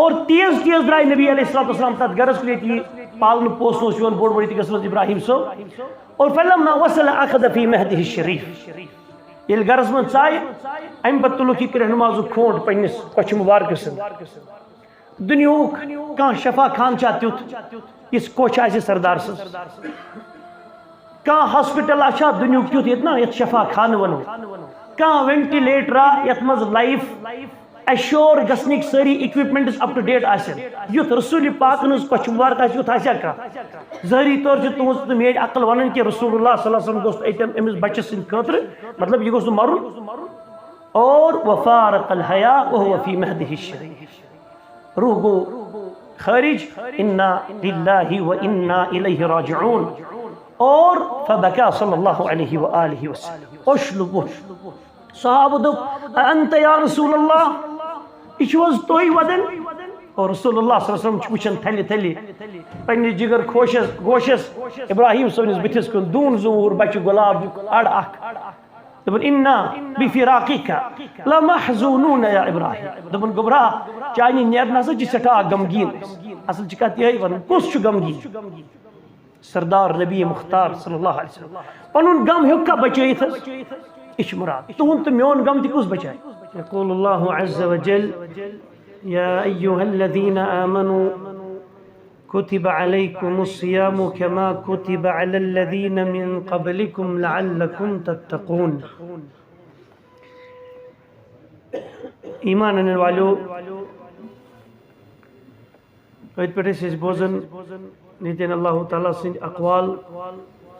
اور تیز تیز درائے نبی علیہ السلام تات گرس کلیتی پالن پوسنو شون بوڑ بڑی تکس ابراہیم صو اور فلما وصل اخذ فی مہدہ الشریف یل گرس من ژایہِ امہ پتہٕ تُلُکھ یہ رہنمازُک کھونٹ پننس کچھ مبارک سن دنیاہُک کانٛہہ شفا خان چھا تیُتھ یس کوچھ آسہِ سردار سٕنٛز کانٛہہ ہاسپٹل آچھا دنیاہُک تیُتھ ییٚتہِ نا یتھ شفا خان ونو کانٛہہ وینٹِلیٹرا یتھ منٛز لائف ایشور گژھنٕکۍ سٲری اِکوپمنٹس اپ ٹو ڈیٹ آسن یُتھ رسول پاکن ہٕنٛز کۄچھ مبارک آسہِ یُتھ آسیا کانٛہہ ظٲہری طور چھِ تُہنٛز تہٕ میٲنۍ عقل ونان کہ رسول اللہ صلی اللہ علیہ وسلم گوٚژھ اتٮ۪ن أمِس بچس سٕنٛدِ خٲطرٕ مطلب یہ گوٚژھ نہٕ مرُن اور وفارق الحیا وهو فی مہدہ الشریف روح گو خارج انا للہ و انا الیہ راجعون اور فبکا صلی اللہ علیہ وآلہ وسلم اشلب صحابہ دوٚپ انت یا رسول اللہ یہ چھوز توہی ودن اور رسول اللہ صلی اللہ علیہ وسلم چھ وچھن تھلہِ تھلہِ پننہِ جگر گوشس ابراہیم صٲبنِس بٕتھِس کُن دوٗن زوٗر بچہ گۄلاب اڑ اکھ دپن انا بفراقک لمحزونون یا ابراہیم دپن گوبرا چانہِ نیرنہٕ ہسا چھِ سٹھاہ غمگیٖن اصل چھ کتھ یہے ونان کُس چھُ غمگیٖن سردار نبی مختار صلی اللہ علیہ وسلم پنُن غم ہیوٚک کانٛہہ بچٲیِتھ حظ یہ چھ مراد تُہُنٛد تہٕ میون غم تہِ کُس بچایہِ یقول اللہ عز وجل یا ایها الذین آمنوا كتب عليكم الصيام كما كتب على الذين من قبلكم لعلكم تتقون ایمان انن والو ات پہ بوزن نیتین اللہ تعالیٰ سند اقوال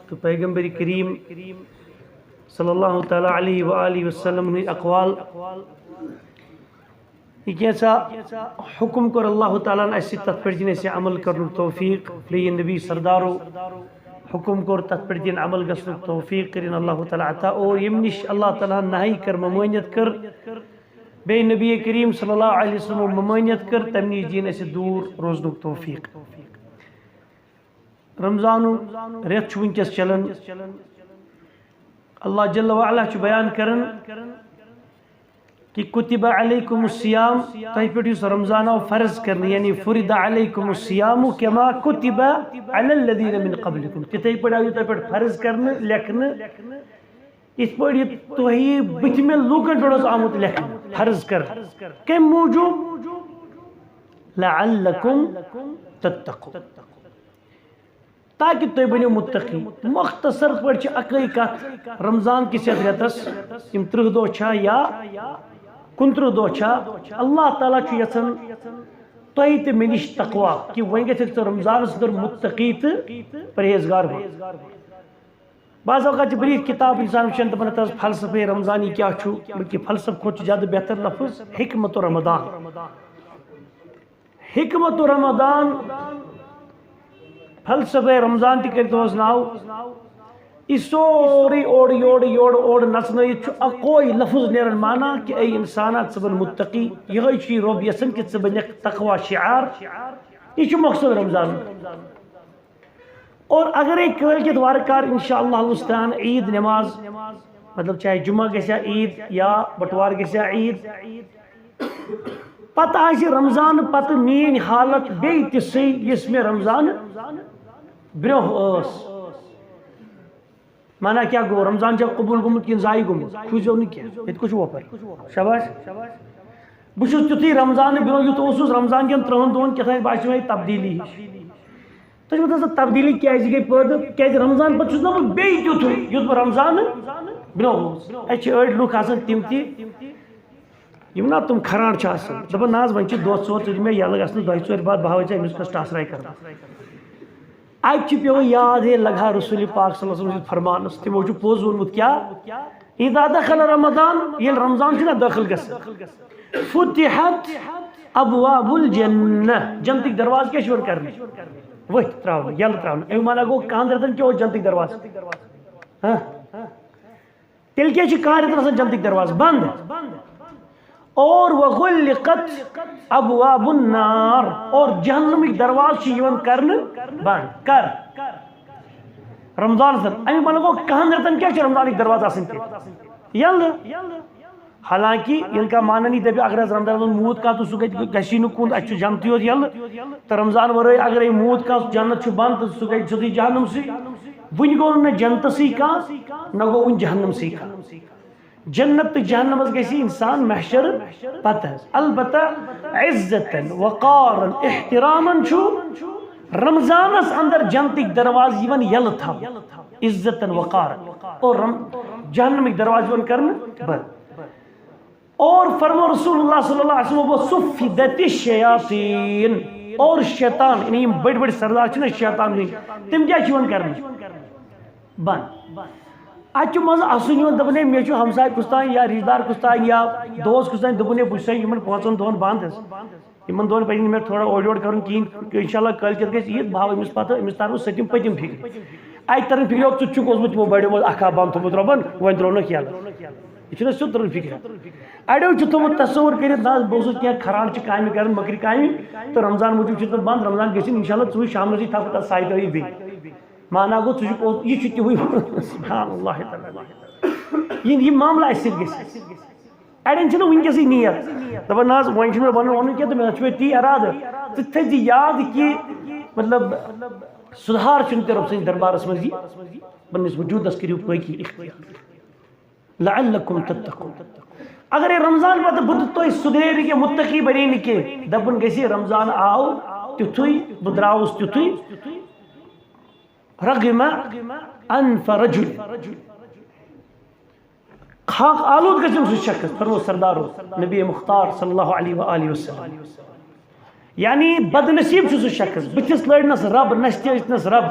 تو پیغمبر کریم صلی اللہ تعالیٰ علیہ وآلہ وسلم اقوال یہ کیسا حکم کر اللہ تعالیٰ نے ایسی تت پر جن سے عمل کرنے توفیق بیہ نبی سردارو حکم کر تت پر جن عمل گسن توفیق کرن اللہ تعالیٰ عطا اور یمنش اللہ تعالیٰ نہی کر ممانیت کر بے نبی کریم صلی اللہ علیہ وسلم ممانیت کر تمنی جین سے دور روزن توفیق رمضان ریت ونکس چلن اللہ جل وعلا بیان کرن کہ کتب علیکم الصیام تہ پہ اس رمضان فرض کرنے یعنی فرض علیکم الصیام کما کتب علی الذین من قبلکم تتھے پہ آئی تہ پہ فرض کرنے لکھنے اس پہ تہی بتمے لوکن پہ آمت لکھنے فرض کر کم موجود لعلکم تتقون تاکہ تھی بنو متقی مختصر پہ اکی کت رمضان کس یتھ ریتس یم 30 دہ چھا یا 29 دہ چھا اللہ تعالیٰ یژھان تھی تو مے نش تقوا کہ وۄنۍ گژھکھ ژٕ رمضانس اندر متقی تو پرہیزگار ہو بعض اوقات بریف کتاب انسان وچھان دپان تس فلسفہ رمضانی کیا چھُ بلکہ فلسفہ کھۄتہٕ زیادہ بہتر لفظ حکمت رمضان حکمت رمضان فلسفہ رمضان تہ کرتوس ناو یہ سوری اوڑ نژنٲیِتھ چھُ اکوے لفظ نیران مانا کہ اے انسانا ژٕ بن متقی یہے چھُ یہ رۄب یژھان کہ ژٕ بنکھ تقوا شعار یہ چھُ مقصد رمضان اور اگرے کٲلکٮ۪تھ وارٕکار انشاءاللہ المستعان عید نماز مطلب چاہے جمعہ گژھیا عید یا بٹوار گژھیا عید پتہ آسہِ رمضان پتہ میٲنۍ حالت بیٚیہِ تِژھٕے یُس مےٚ رمضان برٛونٛہہ ٲس مانا کیا گو رمضان چھا قبول گوٚمُت کِنہٕ ضایع گوٚمُت کھوٗژیو نہٕ کینٛہہ ییٚتہِ کُس چھُ وۄپر شاباش بہٕ چھُس تیُتھُے رمضان برٛونٛہہ یُتھ اوسُس رمضان کٮ۪ن 3 دۄہن کیٛاہ باسیو مےٚ تبدیٖلی ہِش تُہۍ چھِو دَپان تبدیٖلی کیٛازِ گٔے پٲدٕ کیٛازِ رمضان پتہٕ چھُس نا بہٕ بیٚیہِ تیُتھُے یُتھ بہٕ رمضان برٛونٛہہ اوسُس اَسہِ چھِ أڑۍ لُکھ آسان تِم تہِ یم نا تم کھران چھِ آسان دپان نہ حظ وۄنۍ چھِ دۄہ 4 ژٕ دِ مےٚ یَلہٕ گژھنہٕ 2-4 بعد بہٕ ہاوے ژےٚ أمِس کۄس ٹاسراے کران اتہِ چھُ پیوان یاد ہے لگا رسول پاک صلی اللہ علیہ وسلم فرمانس تمو چھُ پوٚز ووٚنمُت کیٛاہ اذا دخل رمضان ییٚلہِ رمضان چھُ نا دٲخل گژھان فتحت ابواب الجنہ جنتٕکۍ دروازٕ کیٛاہ چھِ یِوان کرنہٕ ؤتھۍ تراونہٕ یَلہٕ تراونہٕ امیُک مانا گوٚو 11 رٮ۪تن کیٛاہ اوس جنتٕکۍ دروازٕ تیٚلہِ کیٛازِ چھِ 11 رٮ۪تن آسان جنتٕکۍ دروازٕ بنٛد اور وغلقت ابواب النار اور جہنمٕکۍ دروازٕ چھِ یِوان کرنہٕ بنٛد کر رمضانس امیُک مطلب گوٚو 11 رٮ۪تن کیٛاہ چھِ رمضانٕکۍ دروازٕ آسان یَلہٕ حالانکہ ان کا مانا نہیں دبی اگر رمضان موت کا تو سہ گی نکن اتھ جنتی یوت یل تو رمضان ورائے اگر موت کا جنت بند تو سہ گئی سیدھی جہنم سی ون گو نہ جنت سی کھانا نہ گو ون جہنم سی کھانا جنت تو جہنم گژھِ انسان محشر پتہ البتہ عزت وقار احترام رمضانس اندر جنتک درواز یل تھو عزت وقار اور جہنمک درواز کرنے بند اور فرمو رسول اللہ صلی اللہ علیہ وسلم وصفدت الشیاطین اور شیطان یعنی بڑی بڑی سردار چھنا شیطان تم کیا چھون کرنے بند اتھ مز اسن دپنے مے ہمسائے کستان یا رشتہ دار کستان یا دوست کستان دپنے بہ سا یمن 5 دہن بند یمن دہن پہ مے تھوڑا اورٕ یورٕ کرُن کہین انشاء اللہ کٲلکیٚتھ گژھِ عیٖد بہٕ ہاو أمِس پتہ أمِس تارو سٔتِم پٔتِم فکر اتہِ ترن فکر ژٕ چھُکھ اوسمُت تِمو بڑیو منٛز اکھا بند تھوٚمُت رۄبن وۄنۍ ترٛوونکھ یلہٕ یہ چھُنہ سیوٚد ترن فکر اڑیو چھُ تھوٚمُت تصور کٔرِتھ نہ بہٕ اوسُس کینٛہہ خرانچہِ کامہِ کران مٔکرِ کامہِ تہٕ رمضان موٗجوٗب چھُ تَتھ بند رمضان گٔژھِنۍ انشاء اللہ ژٕ شامنسٕے تھاو تتھ سایہِ دٲری بیٚیہِ مانا گوٚو ژٕ چھُکھ یہِ چھُ تِہُے سبحان اللہ تعالیٰ یہ معاملہ اس سۭتۍ اڑین چھنہ ونکسٕے نیت دپان نہ حظ وۄنۍ چھُنہٕ مےٚ ونُن کینٛہہ تہٕ مےٚ چھُ تی ارادٕ ژٕ تھٲیزِ یاد کہ مطلب سُدھار چھُنہٕ تہِ رۄب سٕنٛدِس دربارس منٛز یہِ پننس وجوٗدس کٔرِو پٲکی اختیار لعلکم تتقون اگر رمضان پتہٕ بہٕ تہٕ تُہۍ سُدھرے نہٕ کینٛہہ متقی بنے نہٕ کینٛہہ دپُن گژھِ رمضان آو تیُتھُے بہٕ درٛاوُس تیُتھُے رغم انف رجل خاک آلود گژھن سُہ شخص فرمو سردارو نبی مختار صلی اللہ علیہ وآلہ وسلم یعنی بد نصیب سُہ شخص بتھس لڑنس رب نستس رب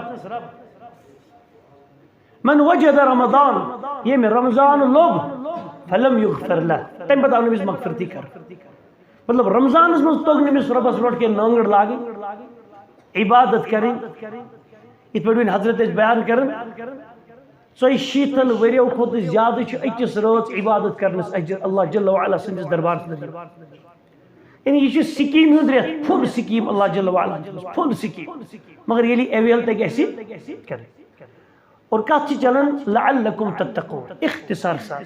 من وجد رمضان یم رمضان لوگ فلم یغفر له تم پتہ نمس مغفرتی کر مطلب رمضانس مز توگ نمس ربس روٹ کے نانگڑ لاگن عبادت کریں یت پہ حضرت بیان کرن 160 ؤریو کھۄتہٕ زیادٕ چھُ أکِس رٲژ عبادت کرنس اجر اللہ جل وعلا سٕنٛدِس دربارس منٛز یعنی یہ چھُ سکیٖم ہُنٛد رٮ۪تھ فُل سکیٖم اللہ جل وعلا فُل سکیٖم مگر ییٚلہِ ایویل تہِ گژھِ کرِ اور کتھ چھِ چلان لعلکم تتقون اختصار سان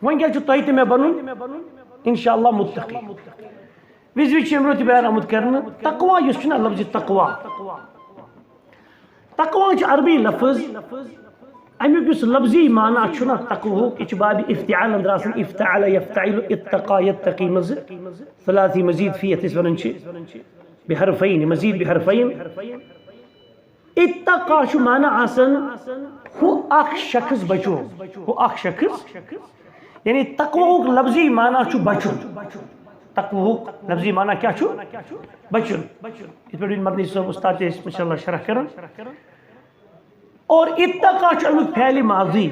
وۄنۍ کیٛاہ چھُ تۄہہِ تہِ مےٚ بنُن انشاء اللہ متقی وِزِ وِزِ چھُ ییٚمہِ تہِ بیان آمُت کرنہٕ تقوا یُس چھُنہ لفظِ تقوا تقوا چھُ عربی لفظ امیک اس لفظی معنی چھُنہ تقوہُک یہ باب افتعال اندر آسان افتعل یفتعل اتقا یتقی مز ثلاثی مزید فی یتس ونن چھ بحرفین مزید بحرفین اتقا چھُ معنی آسان ہو اکھ شخص بچو ہو اکھ شخص یعنی تقوہُک لفظی معنی چھُ بچُن تقوہُک لفظی معنی کیا چھُ بچُن یتھ پٲٹھۍ مدنی صٲب استاد تہِ ٲسۍ ماشاء اللہ شرح کران اور اتقا چھُ امیُک فعلِ ماضی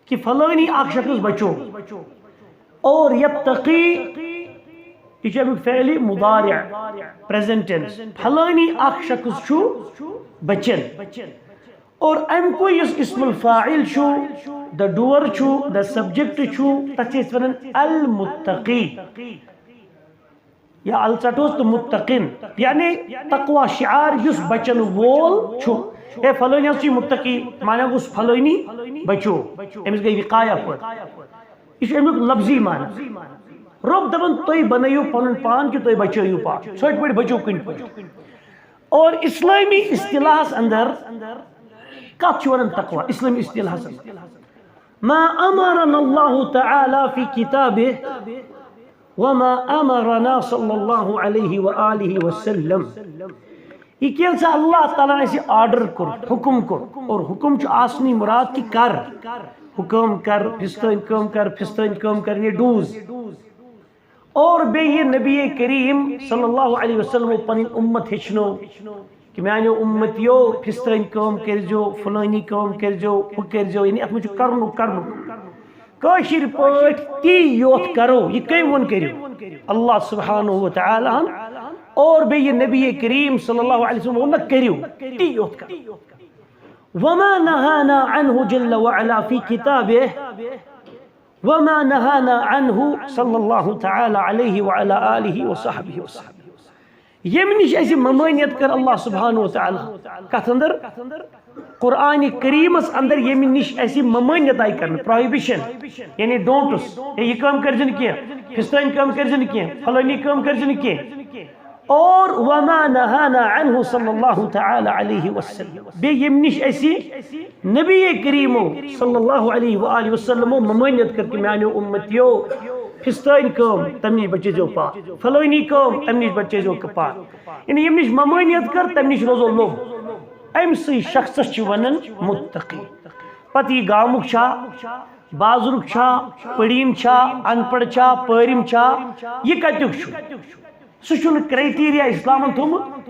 کہ فلانی اکھ شخص بچو اور یتقی یہ چھُ امیُک فعلِ مضارع پریزنٹ ٹینس فلانی اکھ شخص چھُ بچن اور امکُے یُس اسم الفاعل چھُ دا ڈوور چھُ دا سبجیکٹ چھُ تتھ چھِ أسۍ ونان المتقی یا الچٹوس تو متقن یعنی تقوا شعار یُس بچن وول چھُ اے فلانی ہسا متقی مانا گوس فلانی بچو امس گئی وقایا پت یہ امیک لفظی معنی رب دپان تھی بنائیو پن پان کہ تھی بچائیو پان ژھٹ پٲٹھۍ بچو کن پہ اور اسلامی اصطلاحس اندر کت ونان تقوا اسلامی اصطلاحس اندر ما امرنا الله تعالى في كتابه وما امرنا صلى الله عليه وآله وسلم یہ کیل سا اللہ تعالیٰ نے آرڈر کر حکم کر اور حکم چھ آسنی مراد کی کر حکم کر پھستین کم کر پھستین کم کر یہ ڈوز اور بے یہ نبی کریم صلی اللہ علیہ وسلم پنن امت ہچنو کہ میانو امتیو پھستین کم کرجو فلانی کم کرجو ہو کرجو یعنی ات مجھ کرنو کاشر پٲٹھۍ تی یوت کرو یہ کم ون کرو اللہ سبحانہ وتعالی اور بے یہ نبی کریم صلی اللہ علیہ وسلم نہ کریو تی یوت کر وما نهانا عنه جل وعلا في كتابه وما نهانا عنه صلى الله تعالى عليه وعلى آله وصحبه وسلم یہ منش ایسی ممانیت کر اللہ سبحانہ وتعالی کتھ اندر قرآن کریم اندر یمی نش ایسی ممانیت آئی کرنے پروہیبیشن یعنی ڈونٹس یہ کام کرزن کیا فستان کام کرزن کیا فلانی کام کرزن کیا اور وما نہانا عنہ صلی اللہ تعالی علیہ وسلم بے یم نش ایسی نبی کریم صلی اللہ علیہ وآلہ وسلم ممانیت کر کے میانو امتیو فستان کام تم نش بچے جو پا فلانی کام تم نش بچے جو پا یعنی یم نش ممانیت کر تم نش روزو لوگ ام سی شخص ونن متقی پتہ یہ گامک چھا بازرک چھا پڑیم چھا ان پڑھ چھا پرم چھا یہ کتیک سہ چھ کرائٹیریا اسلام تھومت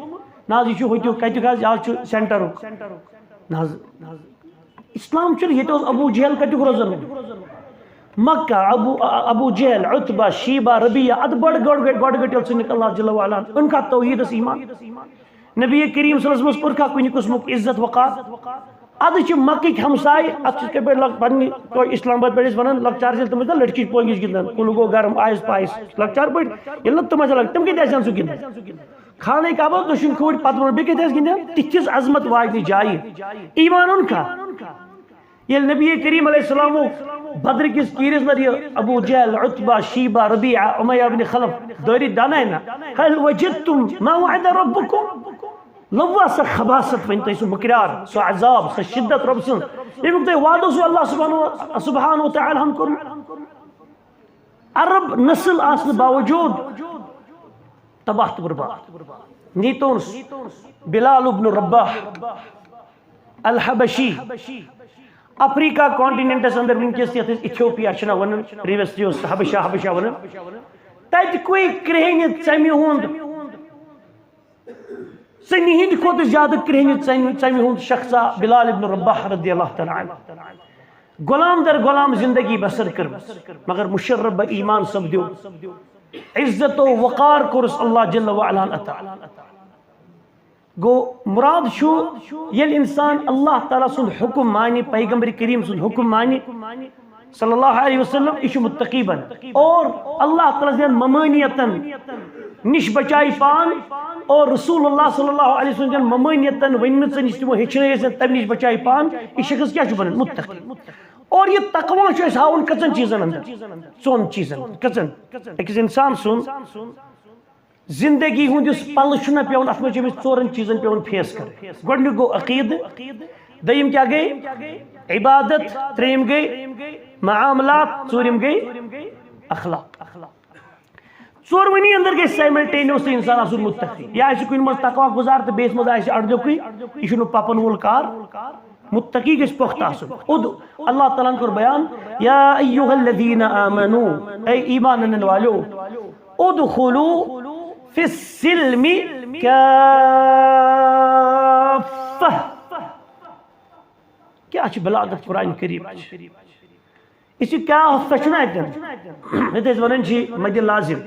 نا یہ ہوتیو کتیک حظ یہ سینٹر نا اسلام چھ یہ ابو جہل کتیک روزن مکہ ابو جہل عتبہ شیبہ ربیہ اد بڑ گڑ گٹل سے نکل اللہ جل وعلا ان کا توحید اس ایمان نبی کریم صلی اللہ علیہ وسلم پرکھا کنی قسمک عزت وقار اد مکہ ہمسائے ات پنہ اسلام آباد پہ ونان لکچار تم لڑکی پونگش گندان کل گو گرم آیس پائس لکچار پہ یل تم تم کتنے سہ گندان خانہ کعبہ دشن کھوڑ پتہ ون بی کتنے گندان تتھس عظمت واجنہ جائے ایمان ان کا یل نبی کریم علیہ السلام بدر کس کیرس مر ابو جہل عتبہ شیبہ ربیعہ امیہ بن خلف دوری دانا هل وجدتم ما وعد ربكم لوا سا خباست ون تہ سہ مقرار سہ عذاب سہ شدت رب سن یمیک تہ وعدو سو اللہ سبحانہ وتعالی ہم کور عرب نسل آسن باوجود تباہ تو برباد نیتون بلال ابن رباح الحبشی افریقہ کانٹیننٹس اندر ونکس یت ایتھوپیا چھنا ونن پریویسلی حبشہ ونن تت کوئی کرہنہ ژمہ ہند سنی ہند کھوت زیادہ کرہنہ ژمہ ہند شخصا بلال ابن رباح رضی اللہ تعالی عنہ غلام در غلام زندگی بسر کر مگر مشرب ایمان سپدیو عزت و وقار کورس اللہ جل وعلا عطا گو مراد چھو یل انسان اللہ تعالیٰ سن حکم مانی پیغمبر کریم سن حکم مانی صلی اللہ علیہ وسلم یہ متقی بن اور اللہ تعالیٰ سن ممانیتن نش بچائی پان اور رسول اللہ صلی اللہ علیہ وسلم سن ممانیتن ونمت نش تمو ہچنے سے تم نش بچائی پان یہ شخص کیا بنن متقی اور یہ تقوی چھو اس ہاون کچن چیزن اندر ژون چیزن کچن ایک انسان سن زندگی ہند اس پل چھنا پیون ات مجھ ژورن چیزن پیون فیس کر گۄڈنیُک گو عقید دویم کیا گئی عبادت تریم گئی معاملات ژوٗرِم گئی اخلاق ژورونی اندر گئی سائملٹینیوسلی انسان آسن متقی یا آسہِ کُنہِ منٛز تقوا گزار تو بیس منٛز آسہِ اڑدیُکُے یہِ چھُنہٕ پپن وول کار متقی گژھِ پختہ آسن اللہ تعالیٰ کور بیان یا ایھا الذین آمنوا اے ایمان انن والو ادخلوا فی السلم کافہ کیا چھ بلاغت قرآن کریم اسی کافہ چھنا اتن یہ ونان چھ مد لازم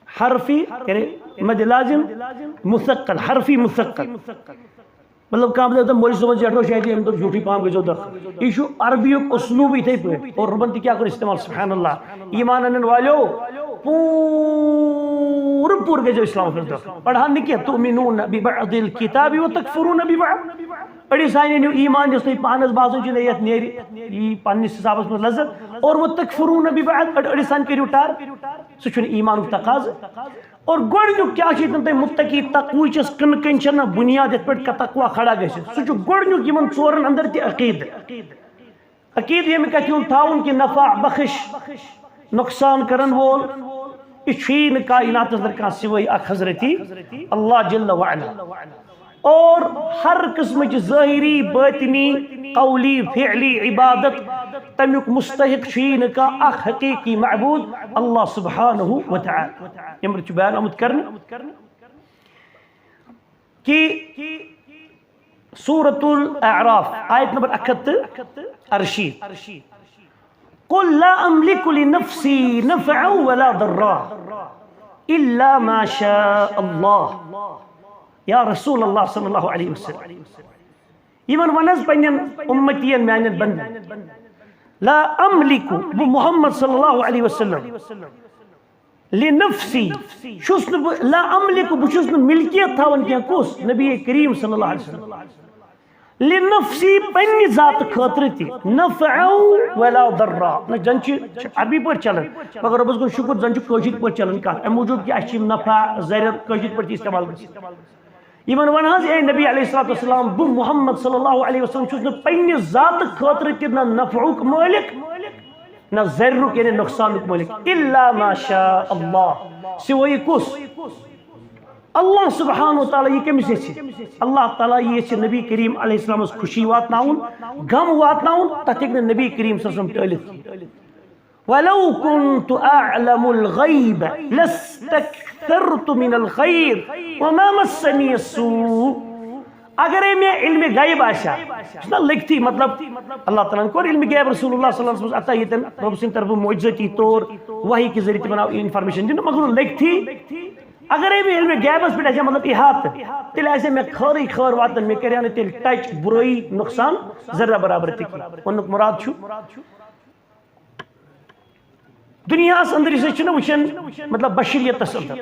حرفی یعنی مد لازم مثقل حرفی مثقل مطلب کام دے مولی صبح جٹو شاید ہم تو جھوٹی پام گزو دخ یہ عربیک اسلوب ہی تھے اور ربن تی کیا کر استعمال سبحان اللہ ایمان انن والو پور گزو اسلام کر دخ پڑھان نہیں کیا تؤمنون ببعض الكتاب وتکفرون ببعض اڑی سائن ایمان جس پانس بازن چھ نیت نیری یہ پنس حسابس میں لذت اور وتکفرون ببعض اڑی سان کریو ٹار سہ چھ ایمان تقاض اور گۄڈنیُک کیا چھ تم متقی تقوی چس کن کن چھنا بنیاد یت پٹ تقوا کھڑا گژھِ سہ چھ گۄڈنیُک یمن ژورن اندر تہ عقید ییٚمہِ کتھِ ہُنٛد تھاوُن کہ نفع بخش نقصان کرن وول یہ چھی نہ کائنات اندر کانٛہہ سوائے اکھ حضرتی اللہ جل وعلا اور ہر قسمچ ظاہری باطنی قولی فعلی عبادت تمیک مستحق چھین کا اخ حقیقی معبود اللہ سبحانہ وتعالی امر چھ بیان آمد کرنے کہ سورة الاعراف آیت نمبر 68 قل لا املک لنفسی نفعا ولا ضرا الا ما شاء اللہ یا رسول اللہ صلی اللہ علیہ وسلم یمن ونز پنن امتین میانن بندن لا املک محمد صلی اللہ علیہ وسلم لنفسی چھس لا املک بچھس ملکیت تھاون کیا کس نبی کریم صلی اللہ علیہ وسلم لنفسی پنی ذات خاطر تی نفع ولا ضرا زن عربی پہ چلان مگر ربس گو شکر زن کشر پہ چلان کت ام موجود کہ اچھا نفع ضرر کشر پہ استعمال یمن ون حظ اے نبی علیہ السلام بہ محمد صلی اللہ علیہ وسلم چھس پنی ذات خاطر تی نہ نفعک مالک نہ ضررک یعنی نقصانک مالک الا ما شاء اللہ سوائے کس اللہ سبحانہ وتعالی یہ کمس یہ اللہ تعالیٰ یہ نبی کریم علیہ السلام خوشی واتناؤن غم واتناؤن تتھ ہیکہ نبی کریم صلی اللہ علیہ وسلم ٹھلتھ ولو كنت اعلم الغیب لاستكثرت من الخیر وما مسنی السوء اگر میں علم غیب آشا نا لکھتی مطلب اللہ تعالیٰ نے کور علم غیب رسول اللہ صلی اللہ علیہ وسلم عطا یہ رب سن طرف معجزتی طور وحی کے ذریعے بناو انفارمیشن دن مگر لکھتی اگر میں علم غیبس پہ ایسا مطلب احاط تیل ایسے میں خاری خار واتن میں کریانے تیل ٹچ برائی نقصان ذرہ برابر تھی انک مراد چھو دنیا اندر اسے چھنا وچن مطلب بشریت اندر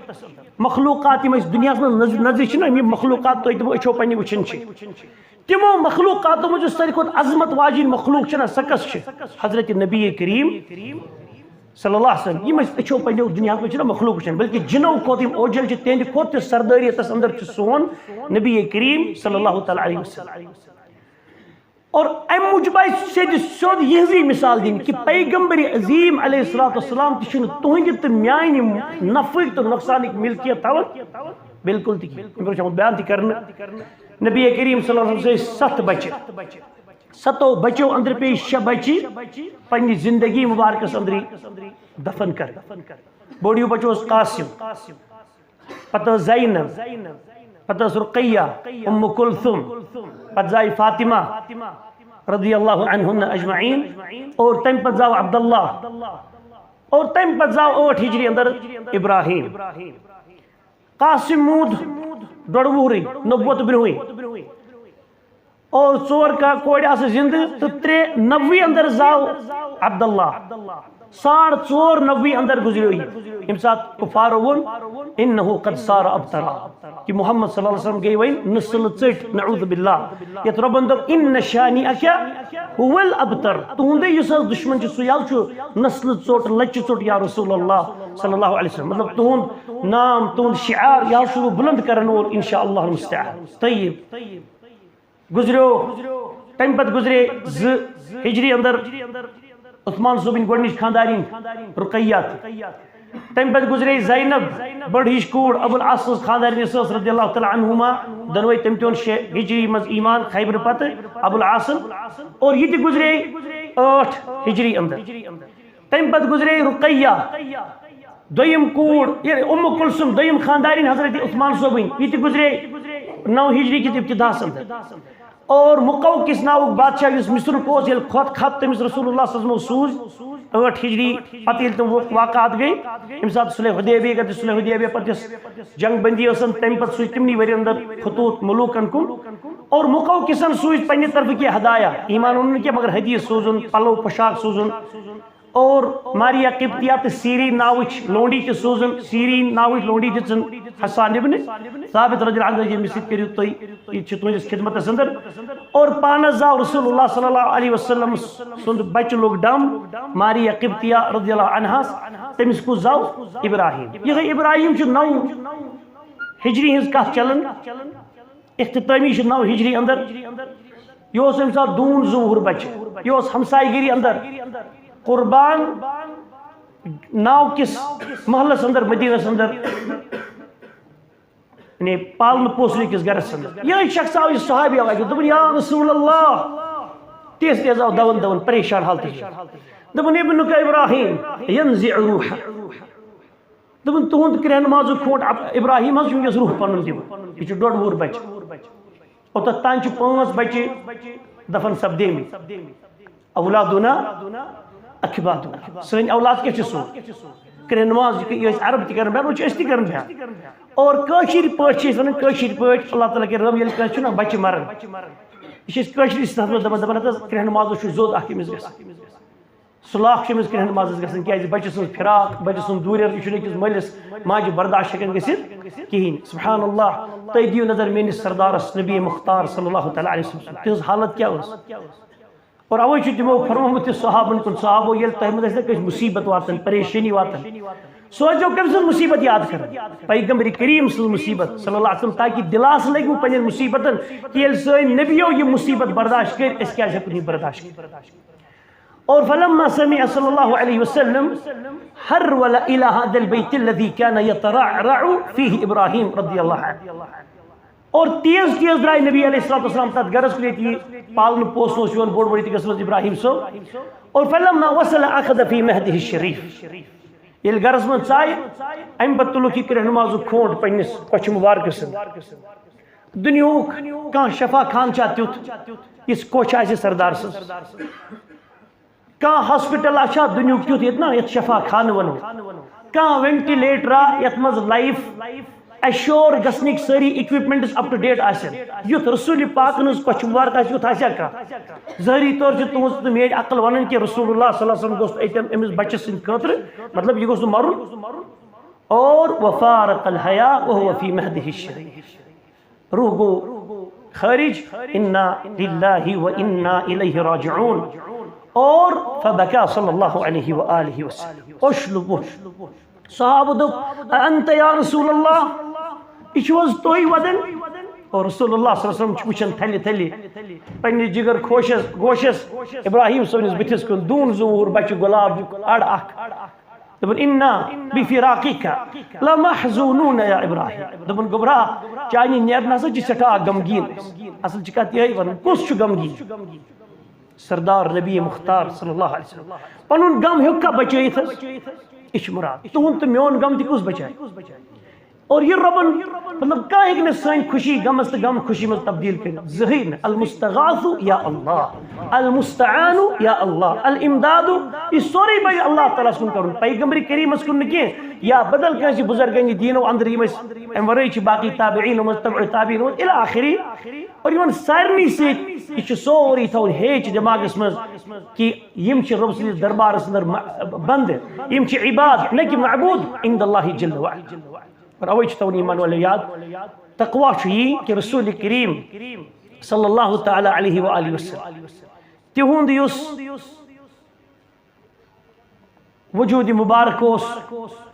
مخلوقات میں دنیا میں نظر چھنا یہ مخلوقات تو اتبو اچھو پانی وچن چھ تمو مخلوقاتوں میں جو ساری کو عظمت واجین مخلوق چھنا سکس چھ حضرت نبی کریم صلی اللہ علیہ وسلم یہ میں اچھو پہلے دنیا میں چھنا مخلوق چھنا بلکہ جنوں کو تیم اوجل چھ تین کو تی سرداریت اندر چھ سون نبی کریم صلی اللہ علیہ وسلم اور ام مجبائی سید یہ مثال دین کہ پیغمبر عظیم علیہ السلام تشن تہند تو میانی نفع تو نقصان ملکیت تھاون بالکل تھی بیان تھی کرنا نبی کریم صلی اللہ علیہ وسلم 7 بچے 7 بچوں اندر پہ 6 بچی پنی زندگی مبارکس اندری دفن کر بوڑیو بچو قاسم پتہ زینب پتہ رقیہ ام کلثوم پتہ زائی فاطمہ رضی اللہ عنہن اجمعین اور تم پتہ زاو عبداللہ اور تم پتہ زاو 8 ہجری اندر ابراہیم قاسم مود ڈوڑوری نبوت برہوئی اور 4 کا کوڑ آس زند تو 93 اندر زاو عبداللہ 490 اندر گزری ہوئی ام ساتھ کفار ون انہو قد سار ابترا کہ محمد صلی اللہ علیہ وسلم گئی وین نسل چٹ نعوذ باللہ یہ ربن دب ان شانی اکیا هو الابتر تو ہندے یہ سر دشمن چھ سیال چھو نسل چوٹ لچ چوٹ یا رسول اللہ صلی اللہ علیہ وسلم مطلب تہند نام تہند شعار یا شروع بلند کرن اور انشاءاللہ المستعان طیب گزریو تم پت گزرے ہجری اندر عثمان صوبین گوڑنیش خاندارین رقیات تم پت گزرے زینب بڑ ہش کوڑ ابو العاص خاندارین اساس رضی اللہ تعالی عنہما دنوئی تم تون ہجری مز ایمان خیبر پت ابو العاص اور یہ تی گزرے 8 ہجری اندر تم پت گزرے رقیہ دویم کوڑ یعنی ام کلثوم دویم خاندارین حضرت عثمان صوبین یہ تی گزرے 9 ہجری کی ابتدا اندر اور مقوقس ناوک بادشاہ اس مصر کو یل خط خط تمس رسول اللہ صلی اللہ علیہ وسلم سوز 8 ہجری پتہ یل تم واقعات گئی ام سات صلح حدیبیہ گئی صلح حدیبیہ پتس جنگ بندی اسن تم پت سوز تمنی وری اندر خطوط ملوکن کن اور مقوقسن سوز پنہ طرف کی ہدایہ ایمان انہوں نے مگر حدیث سوزن پلو پشاک سوزن اور ماریا قبطیات سیرین ناوچ لونڈی کے سوزن سیرین ناوچ لونڈی دن حسان ابن ثابت رضی اللہ عنہ مسجد کریو تو یہ تہندس خدمت اندر اور پانس زاو رسول اللہ صلی اللہ علیہ وسلم سند بچ لوگ ڈم ماریا قبطیہ رضی اللہ عنہ تمس کو زاو ابراہیم یہ ابراہیم 9 ہجری ہز کت چلن اختتامی 9 ہجری اندر یہ ام سات دون ظہور بچہ یہ ہمسائی گیری اندر قربان ناو کس محلس اندر مدینس اندر یعنی پالن پوسنی کس گرس اندر یہ شخص آو اس صحابی آوائی دبن یا رسول اللہ تیز تیز آو دون دون پریشان حالتی دبن ابنک ابراہیم ینزع روح دبن تہند کرہ نمازو کھوٹ ابراہیم حض چونکہ روح پنن دیو یہ 1.5 وُہر بچ اور تک تان 5 بچے دفن سپدیمی اولادنا اکبادنا سن اولاد کیا سو کرے نماز یہ عرب تہ کرن بیان وہ اس تہ کرن بیان اور کاشر پٲٹھۍ چھِ ونان کاشر پٲٹھۍ اللہ تعالیٰ کہ رب یل کانٛہہ چھُنہ بچہ مران یہ کاشر استعمال دپان دپان کرے نماز چھ زود اکھ أمِس گژھِ سلاخ أمس کرن نمازس گژھن کیازِ بچہ سٕنٛز فراق بچہ سُنٛد دوٗریر یہِ چھُنہٕ أکِس مٲلِس ماجہِ برداشت ہٮ۪کان گٔژھِتھ کِہیٖنۍ سبحان اللہ تُہۍ دِیِو نظر میٲنِس سردارس نبی مختار صلی اللہ تعالیٰ علیہ وسلم تہنٛز حالت کیٛاہ ٲس اور اوے چھُ تِمو فرمومُت تہِ صحابن کُن صحابو ییٚلہِ تۄہہِ منٛز آسہِ نا کٲنٛسہِ مُصیبت واتان پریشٲنی واتان سوچو کٔمۍ سٕنٛز مُصیبت یاد کران پیغمبر کریم سٕنٛز مُصیبت صلی اللہ علیہ وسلم تاکہِ دِلاس لگہِ وۄنۍ پننٮ۪ن مُصیبتن کہِ ییٚلہِ سٲنۍ نبیو یہِ مُصیبت برداشت کٔرۍ أسۍ کیٛازِ ہٮ۪کو نہٕ یہِ برداشت کٔرِتھ اور فلما سمع صلی اللہ علیہ وسلم حرول الى هذا البيت الذي كان يترعرع فيه ابراہیم رضی اللہ عنہ اور تیز تیز درائے نبی علیہ السلام تتھ گرس کُن ییٚتہِ پالنہٕ پوسنہٕ اوس یِوان بوٚڑ بوٚڑ ییٚتہِ گژھان اوس ابراہیم صٲب اور فلما وصل اخذ في مهده الشریف ییٚلہِ گرس منٛز ژایہِ امہِ پتہٕ تُلُکھ یہِ رہنمازُک کھونٛٹ پننِس کۄچھِ مُبارکس سۭتۍ دُنیہُک کانٛہہ شفا خان چھا تیُتھ یِژھ کوچھ آسہِ سردار سٕنٛز کانٛہہ ہاسپٹل آچھا دُنیہُک تیُتھ ییٚتہِ نا یتھ شفا خانہٕ ونو کانٛہہ وینٹِلیٹرا یتھ منٛز لایف ایشور گژھنٕکۍ سٲری اِکوپمنٹس اپ ٹو ڈیٹ آسن یُتھ رسول پاکن ہٕنٛز کۄچھِ مُبارک آسہِ یُتھ آسیا کانٛہہ ظٲہری طور چھِ تُہنٛز تہٕ میٲنۍ عقل ونان کہِ رسول اللہ صلی اللہ علیہ وسلم گوٚژھ أتٮ۪ن أمِس بچس سٕنٛدِ خٲطرٕ مطلب یہِ گوٚژھ نہٕ مرُن اور وفارق الحیا وهو في مهده الشریف روح گوٚو خارج انا للہ وانا الیہ راجعون اور فبكى صلی اللہ علیہ وآلہ وسلم اشلبو صحابہ دوٚپ انت یا رسول اللہ یہ چھو حظ تُہۍ ودان اور رسول اللہ صلی اللہ علیہ وسلم چھُ وٕچھان تھلہِ تھلہِ پننہِ جگر گوشس ابراہیم صٲبنِس بٕتھِس کُن دوٗن زوٗر بچہِ گۄلاب اڑ اکھ دپن انا بفراقک لمحزونون یا ابراہیم دپن گوٚبرا چانہِ نیرنہٕ ہسا چھِ سٮ۪ٹھاہ غمگیٖن اصل چھِ کتھ یِہے ونان کُس چھُ غمگیٖن سردار نبی مختار صلی اللہ علیہ وسلم پنُن غم ہیوٚک کانٛہہ بچٲیِتھ حظ یہِ چھُ مُراد تُہُنٛد تہٕ میون غم تہِ کُس بچایہِ اور یہ ربن مطلب کانٛہہ ہیٚکہِ نہٕ سٲنۍ خوشی غمس تہٕ غم خوشی منٛز تبدیل کٔرِتھ زٕہٕنۍ نہٕ المستغاث یا اللہ المستعان یا اللہ الامداد یہ سورُے پزِ اللہ تعالیٰ ہس کُن کرُن پیغمبر کریٖمس کُن نہٕ کینٛہہ یا بدل کٲنٛسہِ بُزرگن دیٖنو انٛدر یِم ٲسۍ امہِ ورٲے چھِ باقٕے تابعیٖنو منٛز تبع تابعیٖنو منٛز الی آخری اور یِمن سارنٕے سۭتۍ یہِ چھُ سورُے تھاوُن ہیٚچھ دٮ۪ماغس منٛز کہِ یِم چھِ رۄب سٕنٛدِس دربارس انٛدر بنٛدٕ یِم چھِ عباد نہ کہِ معبوٗد عند اللہ جل وعلا اور اوے چھُ تھاوُن ایٖمان والٮ۪و یاد تقوا چھُ یی کہِ رسول کریم صلی اللہ تعالیٰ علیہ وآلہ وسلم تِہُنٛد یُس وجوٗدِ مُبارک اوس